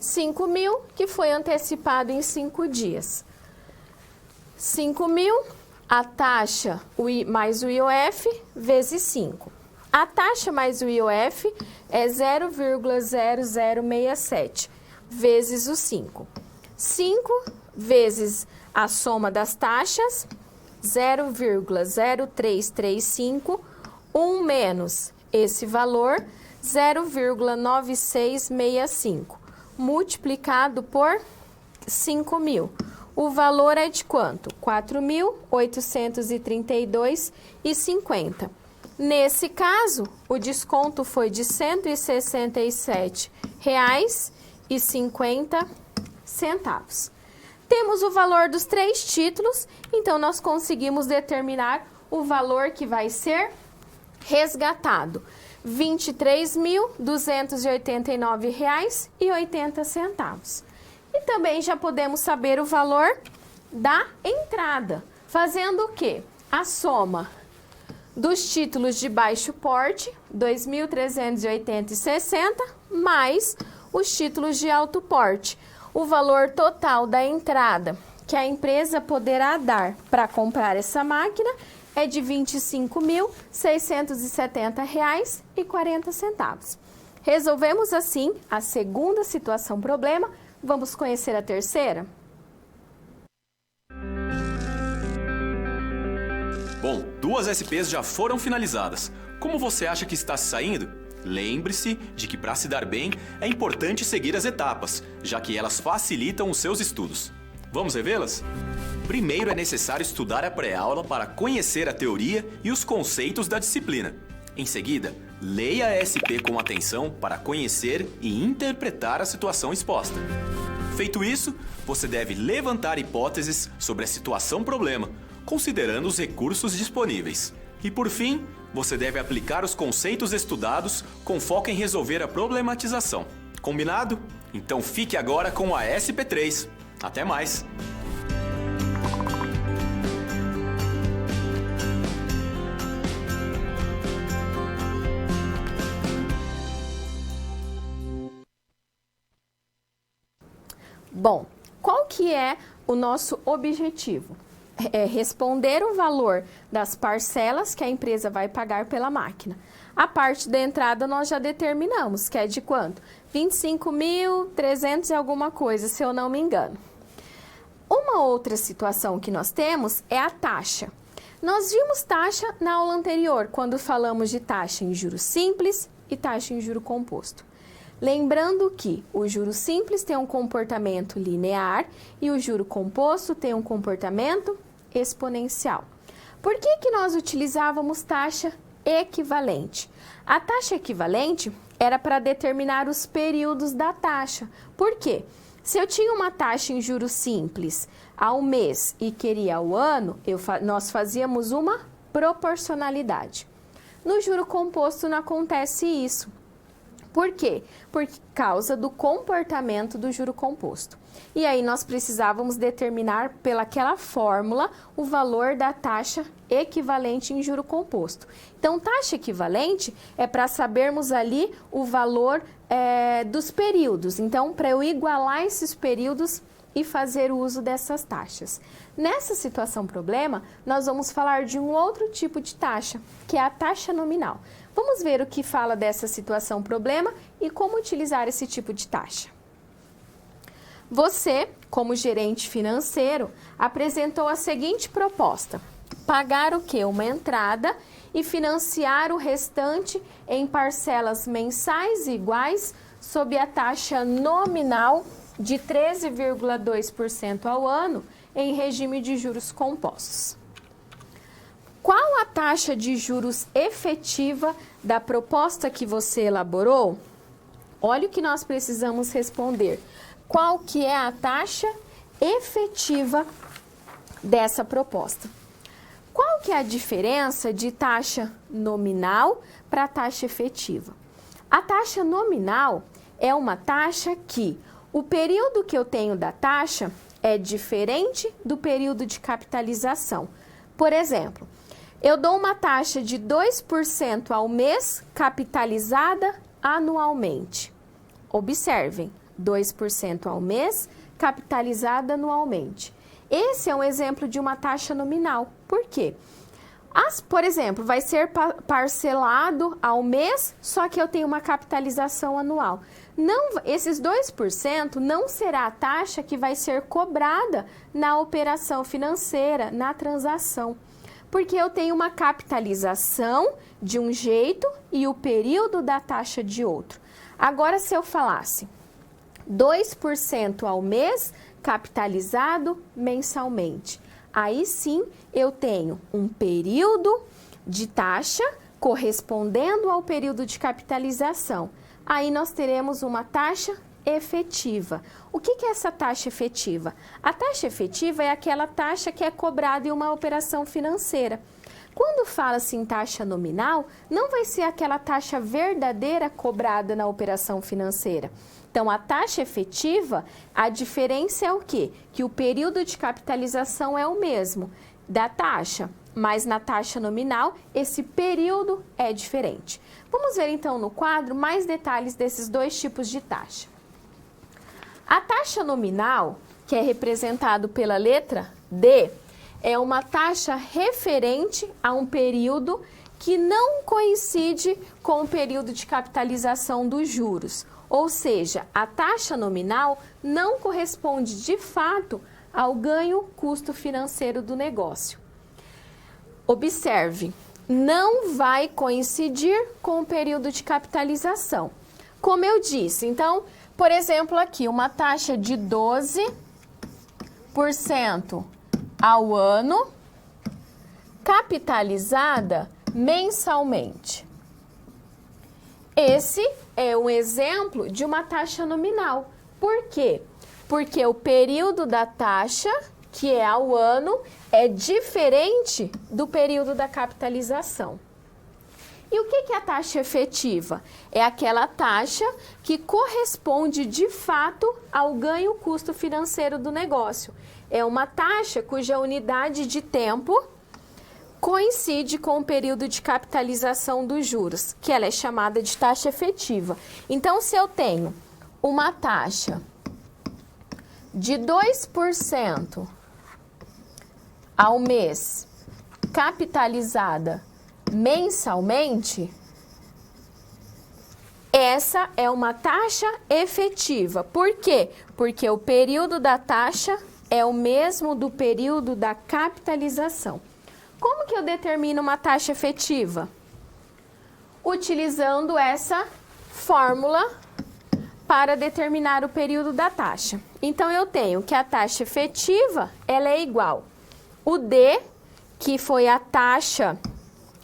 Speaker 1: 5.000, que foi antecipado em 5 dias. 5.000, a taxa mais o IOF, vezes 5. A taxa mais o IOF é 0,0067, vezes o 5. 5 vezes a soma das taxas, 0,0335, 1 menos esse valor, 0,9665, multiplicado por 5.000. O valor é de quanto? R$ 4.832,50. Nesse caso, o desconto foi de R$ 167,50. Temos o valor dos 3 títulos, então nós conseguimos determinar o valor que vai ser resgatado. R$ 23.289,80. E também já podemos saber o valor da entrada. Fazendo o quê? A soma dos títulos de baixo porte, R$ 2.380,60, mais os títulos de alto porte. O valor total da entrada que a empresa poderá dar para comprar essa máquina é de R$ 25.670,40. Resolvemos assim a segunda situação problema. Vamos conhecer a terceira?
Speaker 2: Bom, 2 SPs já foram finalizadas. Como você acha que está se saindo? Lembre-se de que para se dar bem é importante seguir as etapas, já que elas facilitam os seus estudos. Vamos revê-las? Primeiro é necessário estudar a pré-aula para conhecer a teoria e os conceitos da disciplina. Em seguida, leia a SP com atenção para conhecer e interpretar a situação exposta. Feito isso, você deve levantar hipóteses sobre a situação problema, considerando os recursos disponíveis. E por fim, você deve aplicar os conceitos estudados com foco em resolver a problematização. Combinado? Então fique agora com a SP3. Até mais!
Speaker 1: Bom, qual que é o nosso objetivo? É responder o valor das parcelas que a empresa vai pagar pela máquina. A parte da entrada nós já determinamos, que é de quanto? 25.300 e alguma coisa, se eu não me engano. Uma outra situação que nós temos é a taxa. Nós vimos taxa na aula anterior, quando falamos de taxa em juros simples e taxa em juro composto. Lembrando que o juro simples tem um comportamento linear e o juro composto tem um comportamento exponencial. Por que nós utilizávamos taxa equivalente? A taxa equivalente era para determinar os períodos da taxa. Por quê? Se eu tinha uma taxa em juros simples ao mês e queria ao ano, nós fazíamos uma proporcionalidade. No juro composto não acontece isso. Por quê? Por causa do comportamento do juro composto. E aí nós precisávamos determinar pelaquela fórmula o valor da taxa equivalente em juro composto. Então, taxa equivalente é para sabermos ali o valor dos períodos. Então, para eu igualar esses períodos e fazer o uso dessas taxas. Nessa situação problema, nós vamos falar de um outro tipo de taxa, que é a taxa nominal. Vamos ver o que fala dessa situação problema e como utilizar esse tipo de taxa. Você, como gerente financeiro, apresentou a seguinte proposta: pagar o quê? Uma entrada e financiar o restante em parcelas mensais iguais sob a taxa nominal de 13,2% ao ano em regime de juros compostos. Qual a taxa de juros efetiva da proposta que você elaborou? Olha o que nós precisamos responder. Qual que é a taxa efetiva dessa proposta? Qual que é a diferença de taxa nominal para taxa efetiva? A taxa nominal é uma taxa que o período que eu tenho da taxa é diferente do período de capitalização. Por exemplo, eu dou uma taxa de 2% ao mês capitalizada anualmente. Observem, 2% ao mês capitalizada anualmente. Esse é um exemplo de uma taxa nominal. Por quê? Por exemplo, vai ser parcelado ao mês, só que eu tenho uma capitalização anual. Esses 2% não será a taxa que vai ser cobrada na operação financeira, na transação. Porque eu tenho uma capitalização de um jeito e o período da taxa de outro. Agora, se eu falasse 2% ao mês capitalizado mensalmente, aí sim eu tenho um período de taxa correspondendo ao período de capitalização. Aí nós teremos uma taxa efetiva. O que é essa taxa efetiva? A taxa efetiva é aquela taxa que é cobrada em uma operação financeira. Quando fala-se em taxa nominal, não vai ser aquela taxa verdadeira cobrada na operação financeira. Então, a taxa efetiva, a diferença é o quê? Que o período de capitalização é o mesmo da taxa, mas na taxa nominal, esse período é diferente. Vamos ver então no quadro mais detalhes desses dois tipos de taxa. A taxa nominal, que é representado pela letra D, é uma taxa referente a um período que não coincide com o período de capitalização dos juros. Ou seja, a taxa nominal não corresponde de fato ao ganho-custo financeiro do negócio. Observe, não vai coincidir com o período de capitalização. Como eu disse, então, por exemplo, aqui, uma taxa de 12% ao ano, capitalizada mensalmente. Esse é um exemplo de uma taxa nominal. Por quê? Porque o período da taxa que é ao ano, é diferente do período da capitalização. E o que é a taxa efetiva? É aquela taxa que corresponde de fato ao ganho-custo financeiro do negócio. É uma taxa cuja unidade de tempo coincide com o período de capitalização dos juros, que ela é chamada de taxa efetiva. Então, se eu tenho uma taxa de 2% ao mês capitalizada mensalmente, essa é uma taxa efetiva. Por quê? Porque o período da taxa é o mesmo do período da capitalização. Como que eu determino uma taxa efetiva? Utilizando essa fórmula para determinar o período da taxa. Então, eu tenho que a taxa efetiva, ela é igual o D, que foi a taxa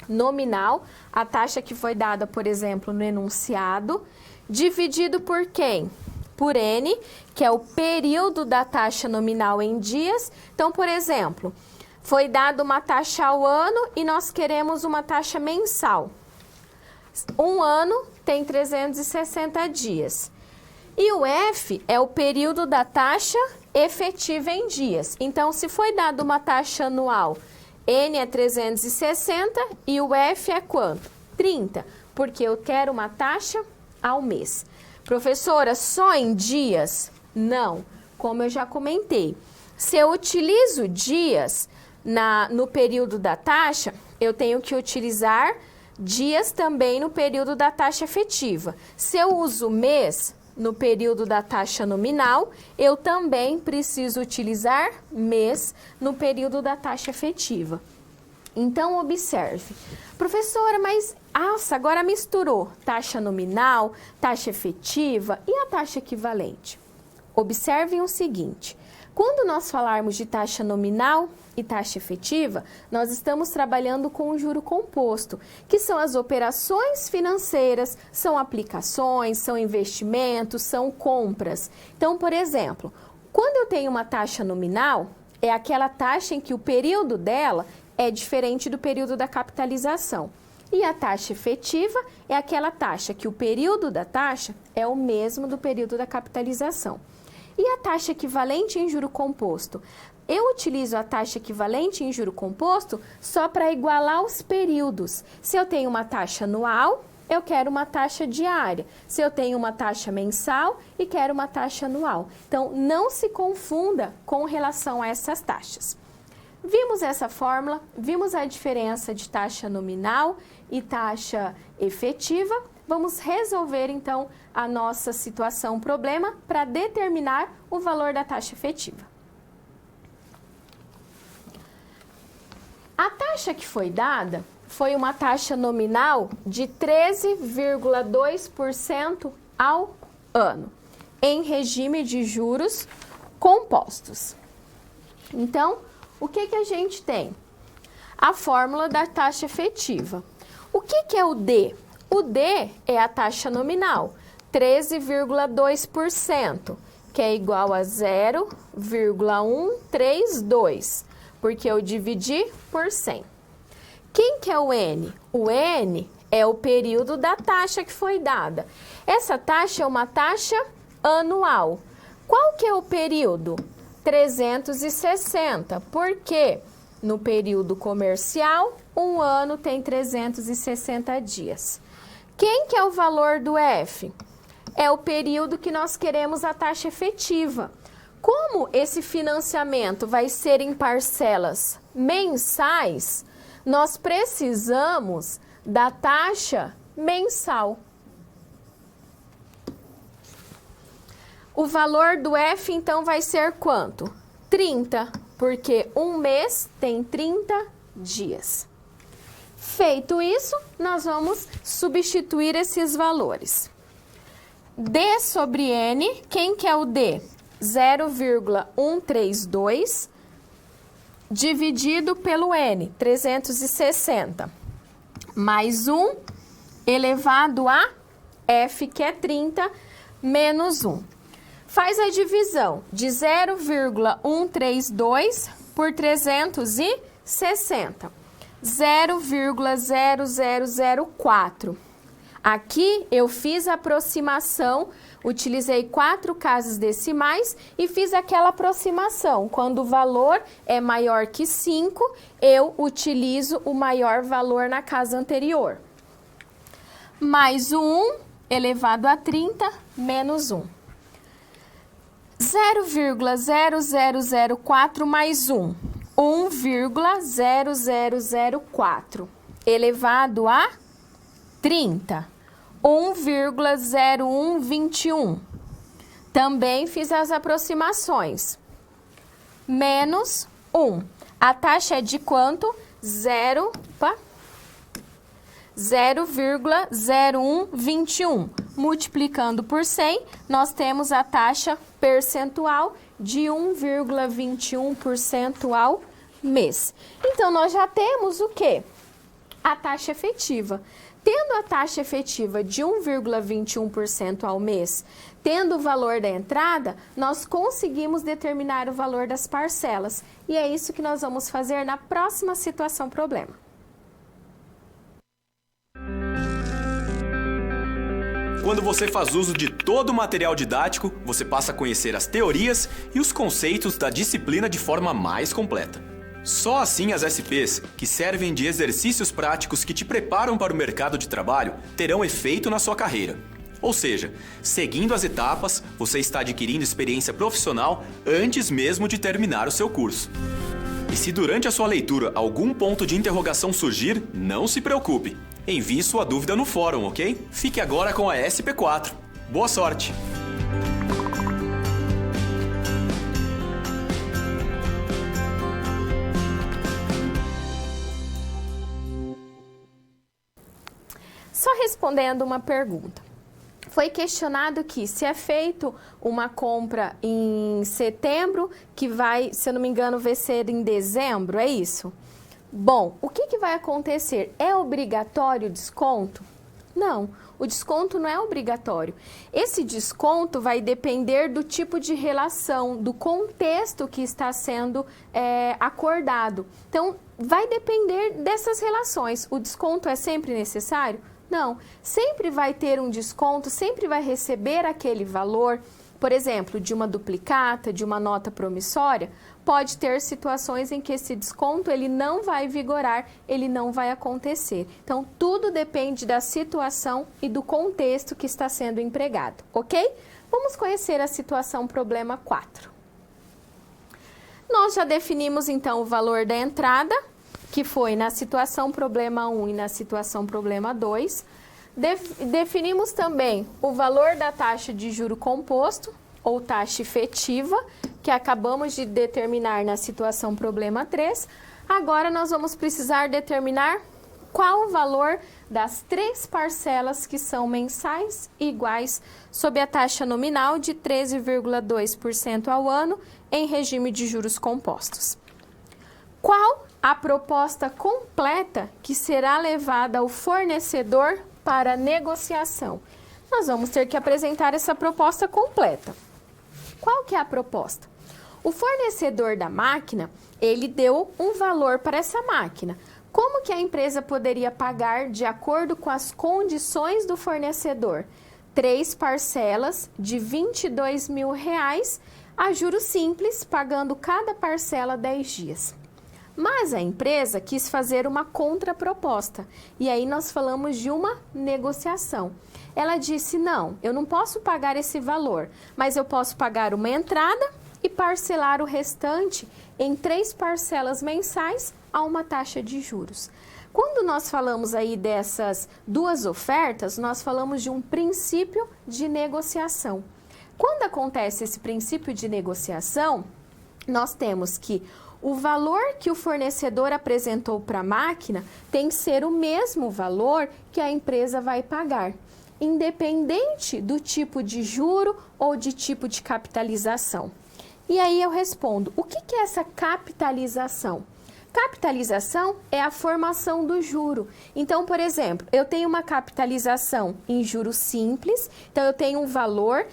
Speaker 1: nominal, a taxa que foi dada, por exemplo, no enunciado, dividido por quem? Por N, que é o período da taxa nominal em dias. Então, por exemplo, foi dada uma taxa ao ano e nós queremos uma taxa mensal. Um ano tem 360 dias. E o F é o período da taxa efetiva em dias. Então, se foi dada uma taxa anual, N é 360 e o F é quanto? 30, porque eu quero uma taxa ao mês. Professora, só em dias? Não, como eu já comentei. Se eu utilizo dias no período da taxa, eu tenho que utilizar dias também no período da taxa efetiva. Se eu uso mês no período da taxa nominal, eu também preciso utilizar mês no período da taxa efetiva. Então, observe. Professora, mas agora misturou taxa nominal, taxa efetiva e a taxa equivalente. Observem o seguinte, quando nós falarmos de taxa nominal e taxa efetiva, nós estamos trabalhando com o juro composto, que são as operações financeiras, são aplicações, são investimentos, são compras. Então, por exemplo, quando eu tenho uma taxa nominal, é aquela taxa em que o período dela é diferente do período da capitalização. E a taxa efetiva é aquela taxa que o período da taxa é o mesmo do período da capitalização. E a taxa equivalente em juro composto? Eu utilizo a taxa equivalente em juro composto só para igualar os períodos. Se eu tenho uma taxa anual, eu quero uma taxa diária. Se eu tenho uma taxa mensal e quero uma taxa anual. Então, não se confunda com relação a essas taxas. Vimos essa fórmula, vimos a diferença de taxa nominal e taxa efetiva. Vamos resolver, então, a nossa situação problema para determinar o valor da taxa efetiva. A taxa que foi dada foi uma taxa nominal de 13,2% ao ano, em regime de juros compostos. Então, o que a gente tem? A fórmula da taxa efetiva. O que é o D? O D é a taxa nominal, 13,2%, que é igual a 0,132, porque eu dividi por 100. Quem que é o N? O N é o período da taxa que foi dada. Essa taxa é uma taxa anual. Qual que é o período? 360, porque no período comercial, um ano tem 360 dias. Quem que é o valor do F? É o período que nós queremos a taxa efetiva. Como esse financiamento vai ser em parcelas mensais, nós precisamos da taxa mensal. O valor do F, então, vai ser quanto? 30, porque um mês tem 30 dias. Feito isso, nós vamos substituir esses valores. D sobre N, quem que é o D? 0,132 dividido pelo N, 360, mais 1 elevado a F, que é 30, menos 1. Faz a divisão de 0,132 por 360. 0,0004. Aqui eu fiz a aproximação, utilizei 4 casas decimais e fiz aquela aproximação. Quando o valor é maior que 5, eu utilizo o maior valor na casa anterior. Mais o 1 elevado a 30 menos 1. 0,0004 mais 1. 1,0004 elevado a 30. 1,0121. Também fiz as aproximações. Menos 1. A taxa é de quanto? 0,0121. Multiplicando por 100, nós temos a taxa percentual de 1,21% ao mês. Então, nós já temos o quê? A taxa efetiva. Tendo a taxa efetiva de 1,21% ao mês, tendo o valor da entrada, nós conseguimos determinar o valor das parcelas. E é isso que nós vamos fazer na próxima situação problema.
Speaker 2: Quando você faz uso de todo o material didático, você passa a conhecer as teorias e os conceitos da disciplina de forma mais completa. Só assim as SPs, que servem de exercícios práticos que te preparam para o mercado de trabalho, terão efeito na sua carreira. Ou seja, seguindo as etapas, você está adquirindo experiência profissional antes mesmo de terminar o seu curso. E se durante a sua leitura algum ponto de interrogação surgir, não se preocupe. Envie sua dúvida no fórum, ok? Fique agora com a SP4. Boa sorte!
Speaker 1: Só respondendo uma pergunta. Foi questionado que se é feito uma compra em setembro, que vai, se eu não me engano, vai ser em dezembro, é isso? Bom, o que vai acontecer? É obrigatório o desconto? Não, o desconto não é obrigatório. Esse desconto vai depender do tipo de relação, do contexto que está sendo acordado. Então, vai depender dessas relações. O desconto é sempre necessário? Não, sempre vai ter um desconto, sempre vai receber aquele valor. Por exemplo, de uma duplicata, de uma nota promissória, pode ter situações em que esse desconto ele não vai vigorar, ele não vai acontecer. Então, tudo depende da situação e do contexto que está sendo empregado, ok? Vamos conhecer a situação problema 4. Nós já definimos, então, o valor da entrada, que foi na situação problema 1 e na situação problema 2. Definimos também o valor da taxa de juro composto, ou taxa efetiva, que acabamos de determinar na situação problema 3. Agora, nós vamos precisar determinar qual o valor das 3 parcelas que são mensais e iguais sob a taxa nominal de 13,2% ao ano em regime de juros compostos. Qual a proposta completa que será levada ao fornecedor para negociação? Nós vamos ter que apresentar essa proposta completa. Qual que é a proposta? O fornecedor da máquina, ele deu um valor para essa máquina. Como que a empresa poderia pagar de acordo com as condições do fornecedor? 3 parcelas de R$22 mil a juros simples, pagando cada parcela 10 dias. Mas a empresa quis fazer uma contraproposta, e aí nós falamos de uma negociação. Ela disse, não, eu não posso pagar esse valor, mas eu posso pagar uma entrada e parcelar o restante em 3 parcelas mensais a uma taxa de juros. Quando nós falamos aí dessas 2 ofertas, nós falamos de um princípio de negociação. Quando acontece esse princípio de negociação, nós temos que o valor que o fornecedor apresentou para a máquina tem que ser o mesmo valor que a empresa vai pagar, independente do tipo de juro ou de tipo de capitalização. E aí eu respondo, o que é essa capitalização? capitalização é a formação do juro. Então, por exemplo, eu tenho uma capitalização em juros simples, então eu tenho um valor,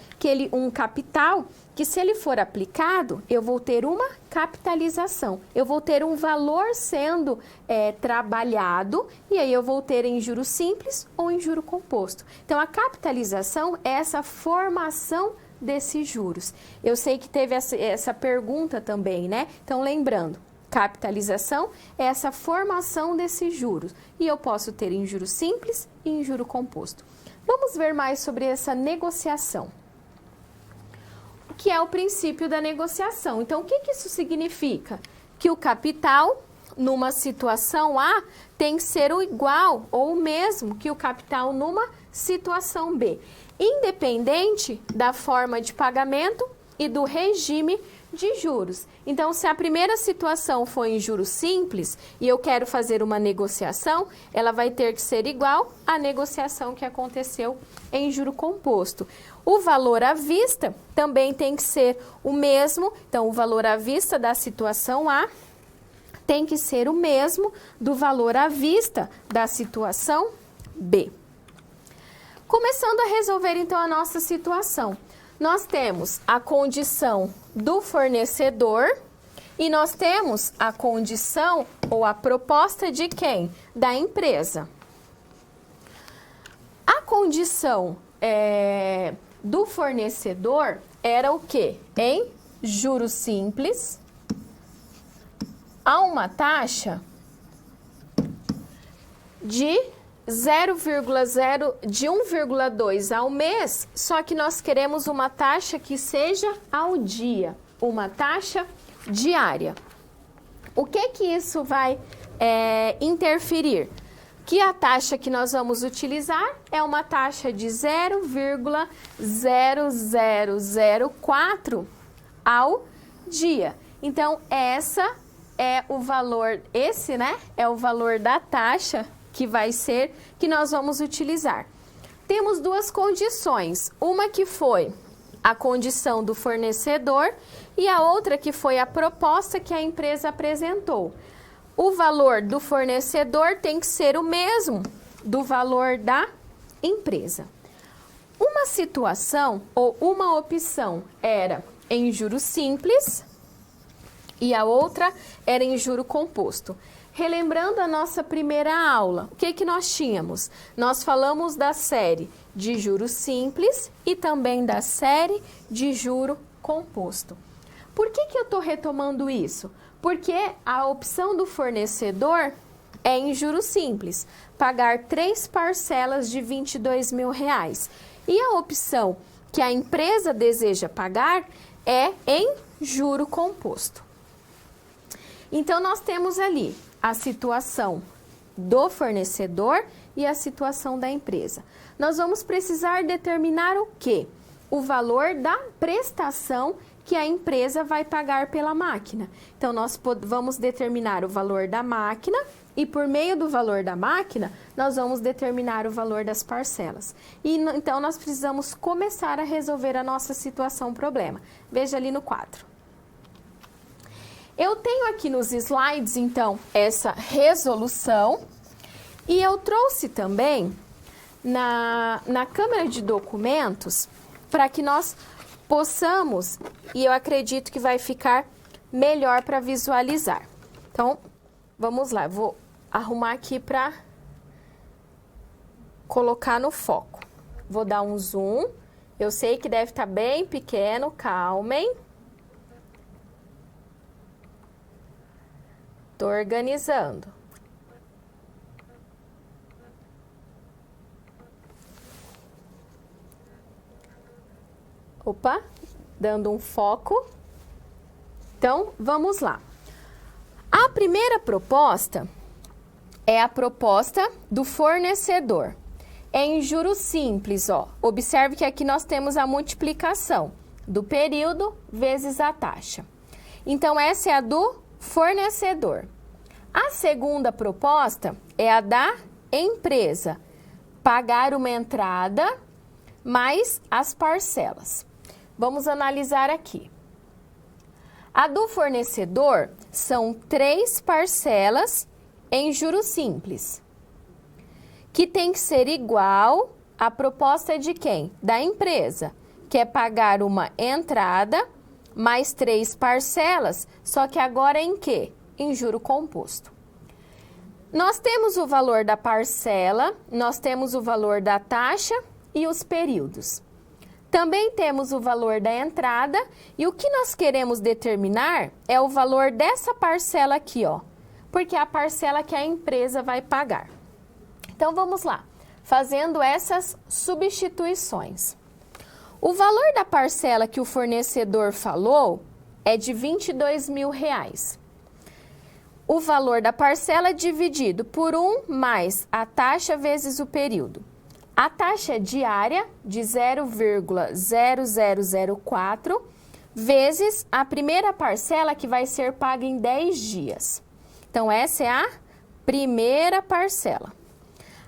Speaker 1: um capital, que se ele for aplicado, eu vou ter uma capitalização. Eu vou ter um valor sendo trabalhado, e aí eu vou ter em juro simples ou em juro composto. Então, a capitalização é essa formação desses juros. Eu sei que teve essa pergunta também, né? Então, lembrando, capitalização é essa formação desses juros. E eu posso ter em juro simples e em juro composto. Vamos ver mais sobre essa negociação. O que é o princípio da negociação? Então, o que isso significa? Que o capital, numa situação A, tem que ser o igual ou o mesmo que o capital numa situação B, independente da forma de pagamento e do regime de juros. Então, se a primeira situação for em juros simples e eu quero fazer uma negociação, ela vai ter que ser igual à negociação que aconteceu em juro composto. O valor à vista também tem que ser o mesmo. Então, o valor à vista da situação A tem que ser o mesmo do valor à vista da situação B. Começando a resolver, então, a nossa situação. Nós temos a condição do fornecedor e nós temos a condição ou a proposta de quem? Da empresa. A condição do fornecedor era o quê? Em juros simples, a uma taxa de 1,2 ao mês, só que nós queremos uma taxa que seja ao dia, uma taxa diária. O que isso vai interferir? Que a taxa que nós vamos utilizar é uma taxa de 0,0004 ao dia. Então, essa é o valor, é o valor da taxa que vai ser, que nós vamos utilizar. Temos duas condições, uma que foi a condição do fornecedor e a outra que foi a proposta que a empresa apresentou. O valor do fornecedor tem que ser o mesmo do valor da empresa. Uma situação ou uma opção era em juro simples e a outra era em juro composto. Relembrando a nossa primeira aula, o que nós tínhamos? Nós falamos da série de juro simples e também da série de juro composto. Por que eu estou retomando isso? Porque a opção do fornecedor é em juro simples, pagar 3 parcelas de R$22 mil. E a opção que a empresa deseja pagar é em juro composto. Então, nós temos ali a situação do fornecedor e a situação da empresa. Nós vamos precisar determinar o quê? O valor da prestação que a empresa vai pagar pela máquina. Então, nós vamos determinar o valor da máquina e, por meio do valor da máquina, nós vamos determinar o valor das parcelas. Então, nós precisamos começar a resolver a nossa situação problema. Veja ali no quadro. Eu tenho aqui nos slides, então, essa resolução e eu trouxe também na câmera de documentos para que nós possamos, e eu acredito que vai ficar melhor para visualizar. Então, vamos lá, eu vou arrumar aqui para colocar no foco. Vou dar um zoom, eu sei que deve estar bem pequeno, calmem. Estou organizando. Opa, dando um foco. Então, vamos lá. A primeira proposta é a proposta do fornecedor. É em juros simples, ó. Observe que aqui nós temos a multiplicação do período vezes a taxa. Então, essa é a do fornecedor. A segunda proposta é a da empresa. Pagar uma entrada mais as parcelas. Vamos analisar aqui. A do fornecedor são 3 parcelas em juros simples, que tem que ser igual à proposta de quem? Da empresa, que é pagar uma entrada mais 3 parcelas, só que agora em quê? Em juro composto. Nós temos o valor da parcela, nós temos o valor da taxa e os períodos. Também temos o valor da entrada e o que nós queremos determinar é o valor dessa parcela aqui, ó, porque é a parcela que a empresa vai pagar. Então, vamos lá, fazendo essas substituições. O valor da parcela que o fornecedor falou é de R$22.000. O valor da parcela dividido por 1 mais a taxa vezes o período. A taxa diária de 0,0004 vezes a primeira parcela que vai ser paga em 10 dias. Então, essa é a primeira parcela.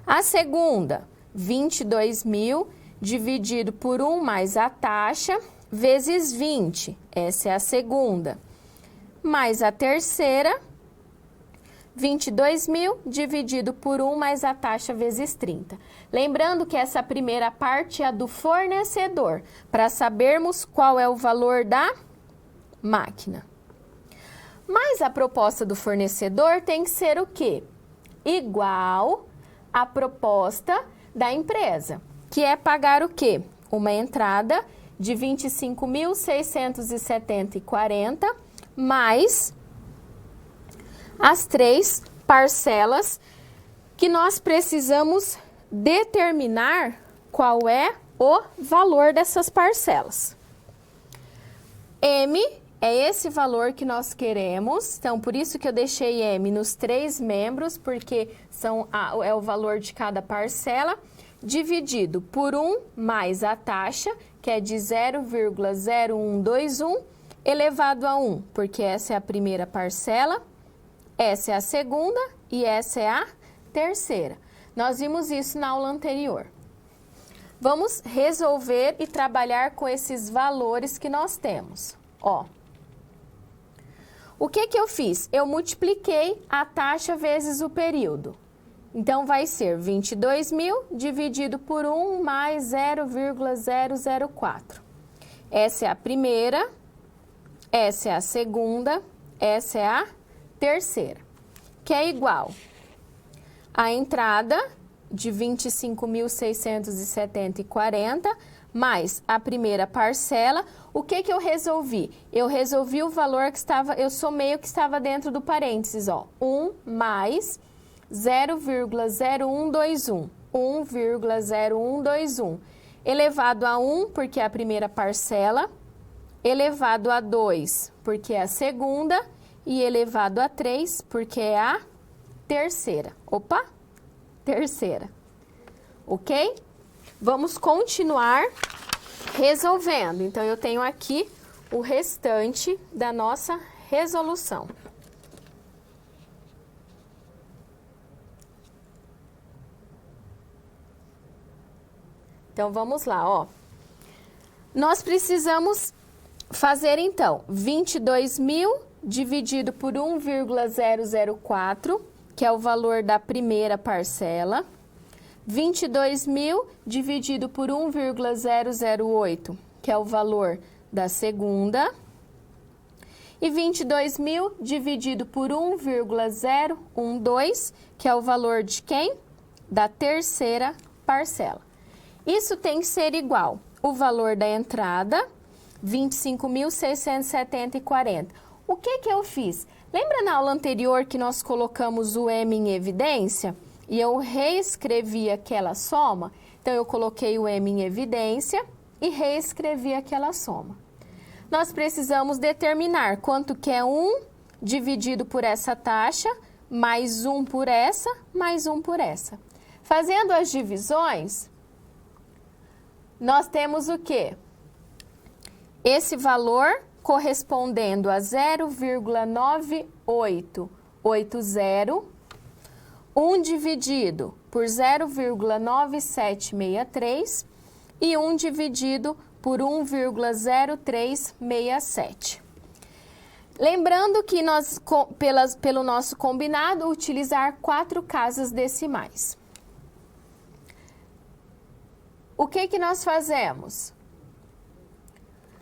Speaker 1: A segunda, 22.000 dividido por 1 mais a taxa vezes 20. Essa é a segunda. Mais a terceira, 22.000 dividido por 1 mais a taxa vezes 30. Lembrando que essa primeira parte é a do fornecedor, para sabermos qual é o valor da máquina. Mas a proposta do fornecedor tem que ser o quê? Igual à proposta da empresa, que é pagar o quê? Uma entrada de R$ 25.670,40 mais as 3 parcelas que nós precisamos determinar qual é o valor dessas parcelas. M é esse valor que nós queremos, então por isso que eu deixei M nos 3 membros, porque é o valor de cada parcela, dividido por 1 mais a taxa, que é de 0,0121, elevado a 1, porque essa é a primeira parcela, essa é a segunda e essa é a terceira. Nós vimos isso na aula anterior. Vamos resolver e trabalhar com esses valores que nós temos. Ó, o que eu fiz? Eu multipliquei a taxa vezes o período. Então, vai ser 22.000 dividido por 1 mais 0,004. Essa é a primeira, essa é a segunda, essa é a terceira, que é igual a entrada de 25.670,40 mais a primeira parcela. O que eu resolvi? Eu resolvi o valor que estava, eu somei o que estava dentro do parênteses, ó, 1 mais 0,0121, 1,0121, elevado a 1, porque é a primeira parcela, elevado a 2, porque é a segunda, e elevado a 3, porque é a terceira. Opa! Terceira. Ok? Vamos continuar resolvendo. Então, eu tenho aqui o restante da nossa resolução. Então, vamos lá, ó. Nós precisamos fazer, então, 22.000 dividido por 1,004, que é o valor da primeira parcela. 22.000 dividido por 1,008, que é o valor da segunda. E 22.000 dividido por 1,012, que é o valor de quem? Da terceira parcela. Isso tem que ser igual o valor da entrada, 25.670,40. O que eu fiz? Lembra na aula anterior que nós colocamos o M em evidência? E eu reescrevi aquela soma? Então, eu coloquei o M em evidência e reescrevi aquela soma. Nós precisamos determinar quanto que é 1 dividido por essa taxa, mais 1 por essa, mais 1 por essa. Fazendo as divisões, nós temos o quê? Esse valor correspondendo a 0,9880, 1 dividido por 0,9763 e 1 dividido por 1,0367. Lembrando que nós, pelo nosso combinado, utilizar 4 casas decimais. O que nós fazemos?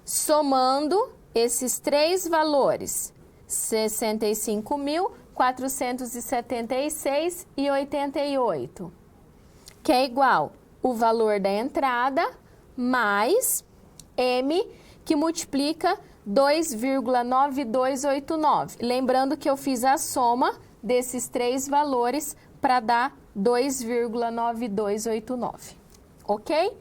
Speaker 1: Somando esses 3 valores, 65.476,88, que é igual o valor da entrada mais M, que multiplica 2,9289. Lembrando que eu fiz a soma desses 3 valores para dar 2,9289. Ok?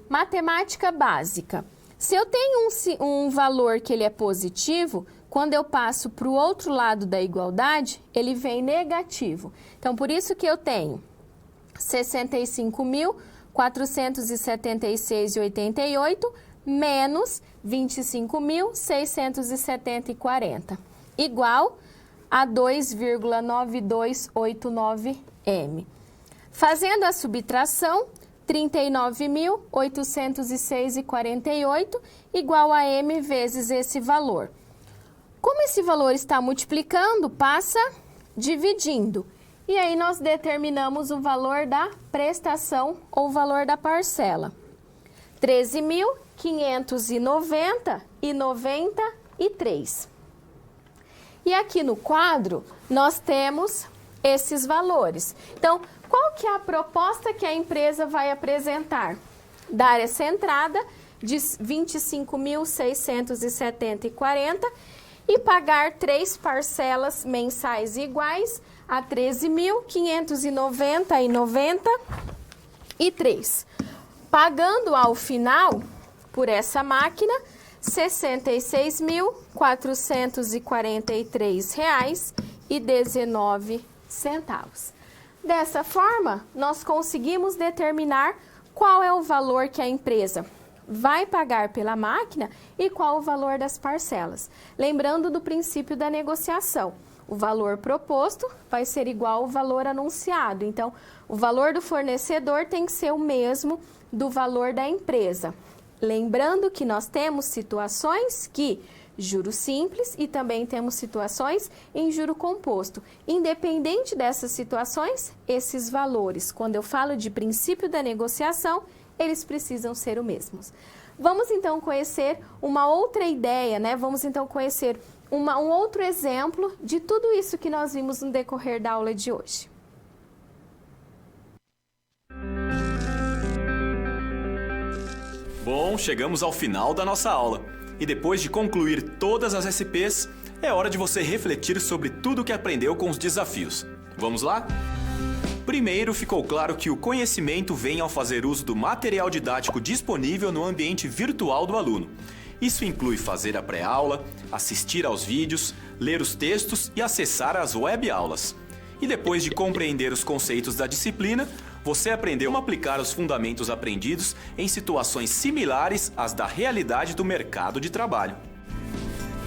Speaker 1: Matemática básica. Se eu tenho um valor que ele é positivo, quando eu passo para o outro lado da igualdade, ele vem negativo. Então, por isso que eu tenho 65.476,88 menos 25.670,40, igual a 2,9289M. Fazendo a subtração, 39.806,48 igual a M vezes esse valor. Como esse valor está multiplicando, passa dividindo. E aí nós determinamos o valor da prestação ou valor da parcela. 13.590,93. E aqui no quadro, nós temos esses valores. Então, qual que é a proposta que a empresa vai apresentar? Dar essa entrada de 25.670,40 e pagar 3 parcelas mensais iguais a 13.590,93. Pagando ao final, por essa máquina, R$ 66.443,19. Dessa forma, nós conseguimos determinar qual é o valor que a empresa vai pagar pela máquina e qual o valor das parcelas. Lembrando do princípio da negociação, o valor proposto vai ser igual ao valor anunciado. Então, o valor do fornecedor tem que ser o mesmo do valor da empresa. Lembrando que nós temos situações que juro simples e também temos situações em juro composto. Independente dessas situações, esses valores, quando eu falo de princípio da negociação, eles precisam ser os mesmos. Vamos então conhecer uma outra ideia, né? Vamos então conhecer um outro exemplo de tudo isso que nós vimos no decorrer da aula de hoje.
Speaker 2: Bom, chegamos ao final da nossa aula. E depois de concluir todas as SPs, é hora de você refletir sobre tudo o que aprendeu com os desafios. Vamos lá? Primeiro, ficou claro que o conhecimento vem ao fazer uso do material didático disponível no ambiente virtual do aluno. Isso inclui fazer a pré-aula, assistir aos vídeos, ler os textos e acessar as web-aulas. E depois de compreender os conceitos da disciplina, você aprendeu a aplicar os fundamentos aprendidos em situações similares às da realidade do mercado de trabalho.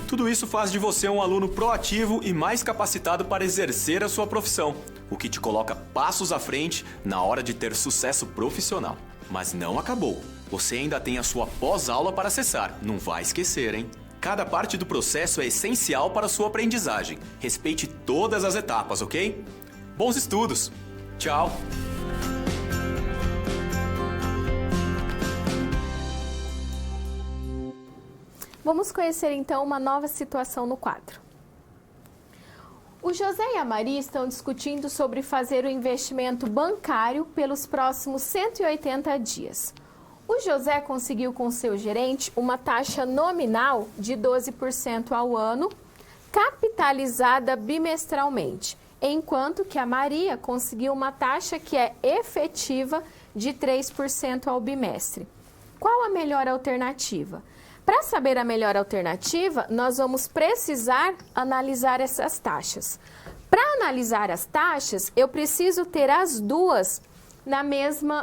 Speaker 2: Tudo isso faz de você um aluno proativo e mais capacitado para exercer a sua profissão, o que te coloca passos à frente na hora de ter sucesso profissional. Mas não acabou. Você ainda tem a sua pós-aula para acessar. Não vai esquecer, hein? Cada parte do processo é essencial para a sua aprendizagem. Respeite todas as etapas, ok? Bons estudos! Tchau!
Speaker 1: Vamos conhecer então uma nova situação no quadro. O José e a Maria estão discutindo sobre fazer o investimento bancário pelos próximos 180 dias. O José conseguiu com seu gerente uma taxa nominal de 12% ao ano, capitalizada bimestralmente, enquanto que a Maria conseguiu uma taxa que é efetiva de 3% ao bimestre. Qual a melhor alternativa? Para saber a melhor alternativa, nós vamos precisar analisar essas taxas. Para analisar as taxas, eu preciso ter as duas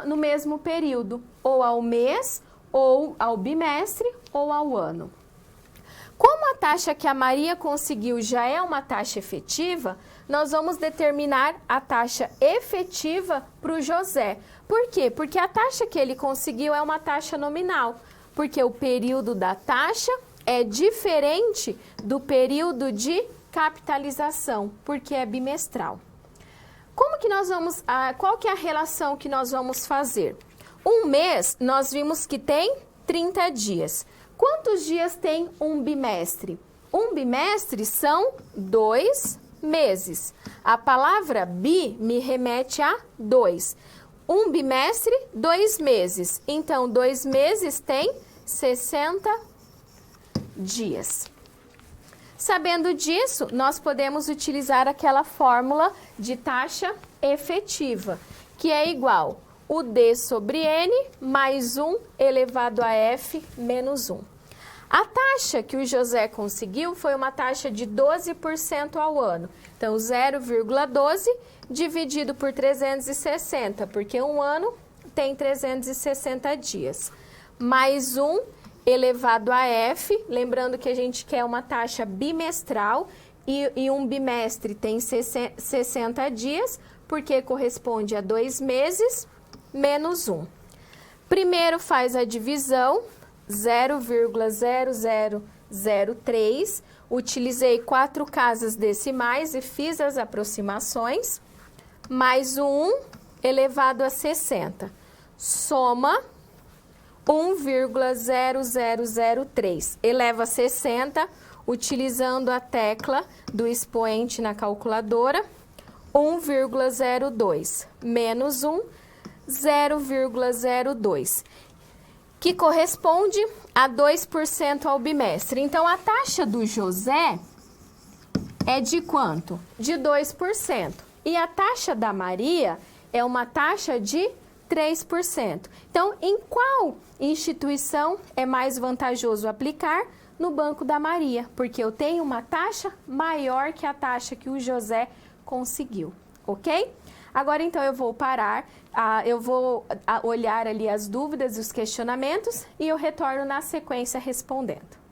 Speaker 1: no mesmo período, ou ao mês, ou ao bimestre, ou ao ano. Como a taxa que a Maria conseguiu já é uma taxa efetiva, nós vamos determinar a taxa efetiva para o José. Por quê? Porque a taxa que ele conseguiu é uma taxa nominal. Porque o período da taxa é diferente do período de capitalização, porque é bimestral. Como que nós vamos, qual que é a relação que nós vamos fazer? Um mês, nós vimos que tem 30 dias. Quantos dias tem um bimestre? Um bimestre são 2 meses. A palavra bi me remete a 2. Um bimestre, 2 meses. Então, 2 meses tem 60 dias. Sabendo disso, nós podemos utilizar aquela fórmula de taxa efetiva, que é igual o D sobre N mais 1 elevado a F menos 1. A taxa que o José conseguiu foi uma taxa de 12% ao ano. Então, 0,12 dividido por 360, porque um ano tem 360 dias. Mais 1 elevado a F, lembrando que a gente quer uma taxa bimestral e um bimestre tem 60 dias, porque corresponde a 2 meses, menos 1. Primeiro faz a divisão, 0,0003, utilizei 4 casas decimais e fiz as aproximações, mais o 1 elevado a 60, soma 1,0003, eleva a 60, utilizando a tecla do expoente na calculadora, 1,02, menos 1, 0,02, que corresponde a 2% ao bimestre. Então, a taxa do José é de quanto? De 2%. E a taxa da Maria é uma taxa de 3%. Então, em qual instituição é mais vantajoso aplicar? No Banco da Maria, porque eu tenho uma taxa maior que a taxa que o José conseguiu, ok? Agora, então, eu vou parar, eu vou olhar ali as dúvidas e os questionamentos e eu retorno na sequência respondendo.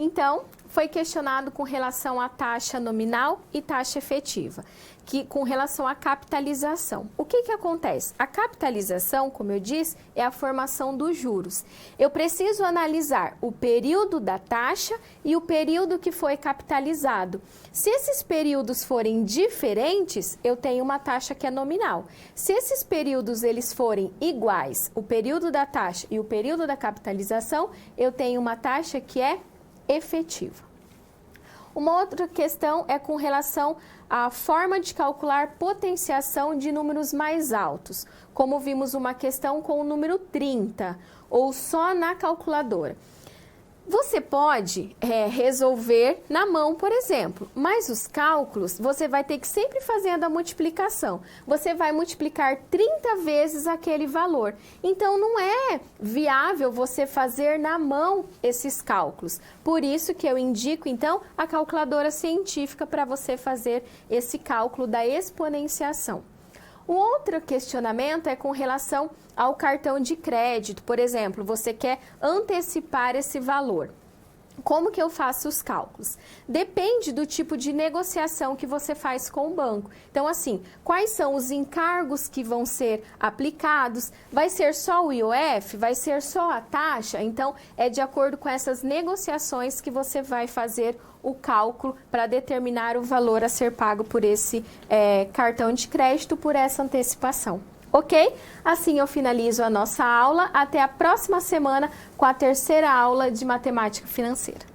Speaker 1: Então, foi questionado com relação à taxa nominal e taxa efetiva, que com relação à capitalização. O que acontece? A capitalização, como eu disse, é a formação dos juros. Eu preciso analisar o período da taxa e o período que foi capitalizado. Se esses períodos forem diferentes, eu tenho uma taxa que é nominal. Se esses períodos eles forem iguais, o período da taxa e o período da capitalização, eu tenho uma taxa que é efetiva. Uma outra questão é com relação à forma de calcular potenciação de números mais altos, como vimos uma questão com o número 30, ou só na calculadora. Você pode resolver na mão, por exemplo, mas os cálculos você vai ter que sempre fazendo a multiplicação. Você vai multiplicar 30 vezes aquele valor. Então, não é viável você fazer na mão esses cálculos. Por isso que eu indico, então, a calculadora científica para você fazer esse cálculo da exponenciação. O outro questionamento é com relação ao cartão de crédito. Por exemplo, você quer antecipar esse valor. Como que eu faço os cálculos? Depende do tipo de negociação que você faz com o banco. Então, assim, quais são os encargos que vão ser aplicados? Vai ser só o IOF? Vai ser só a taxa? Então, é de acordo com essas negociações que você vai fazer o cálculo para determinar o valor a ser pago por esse cartão de crédito, por essa antecipação. Ok? Assim eu finalizo a nossa aula. Até a próxima semana com a terceira aula de matemática financeira.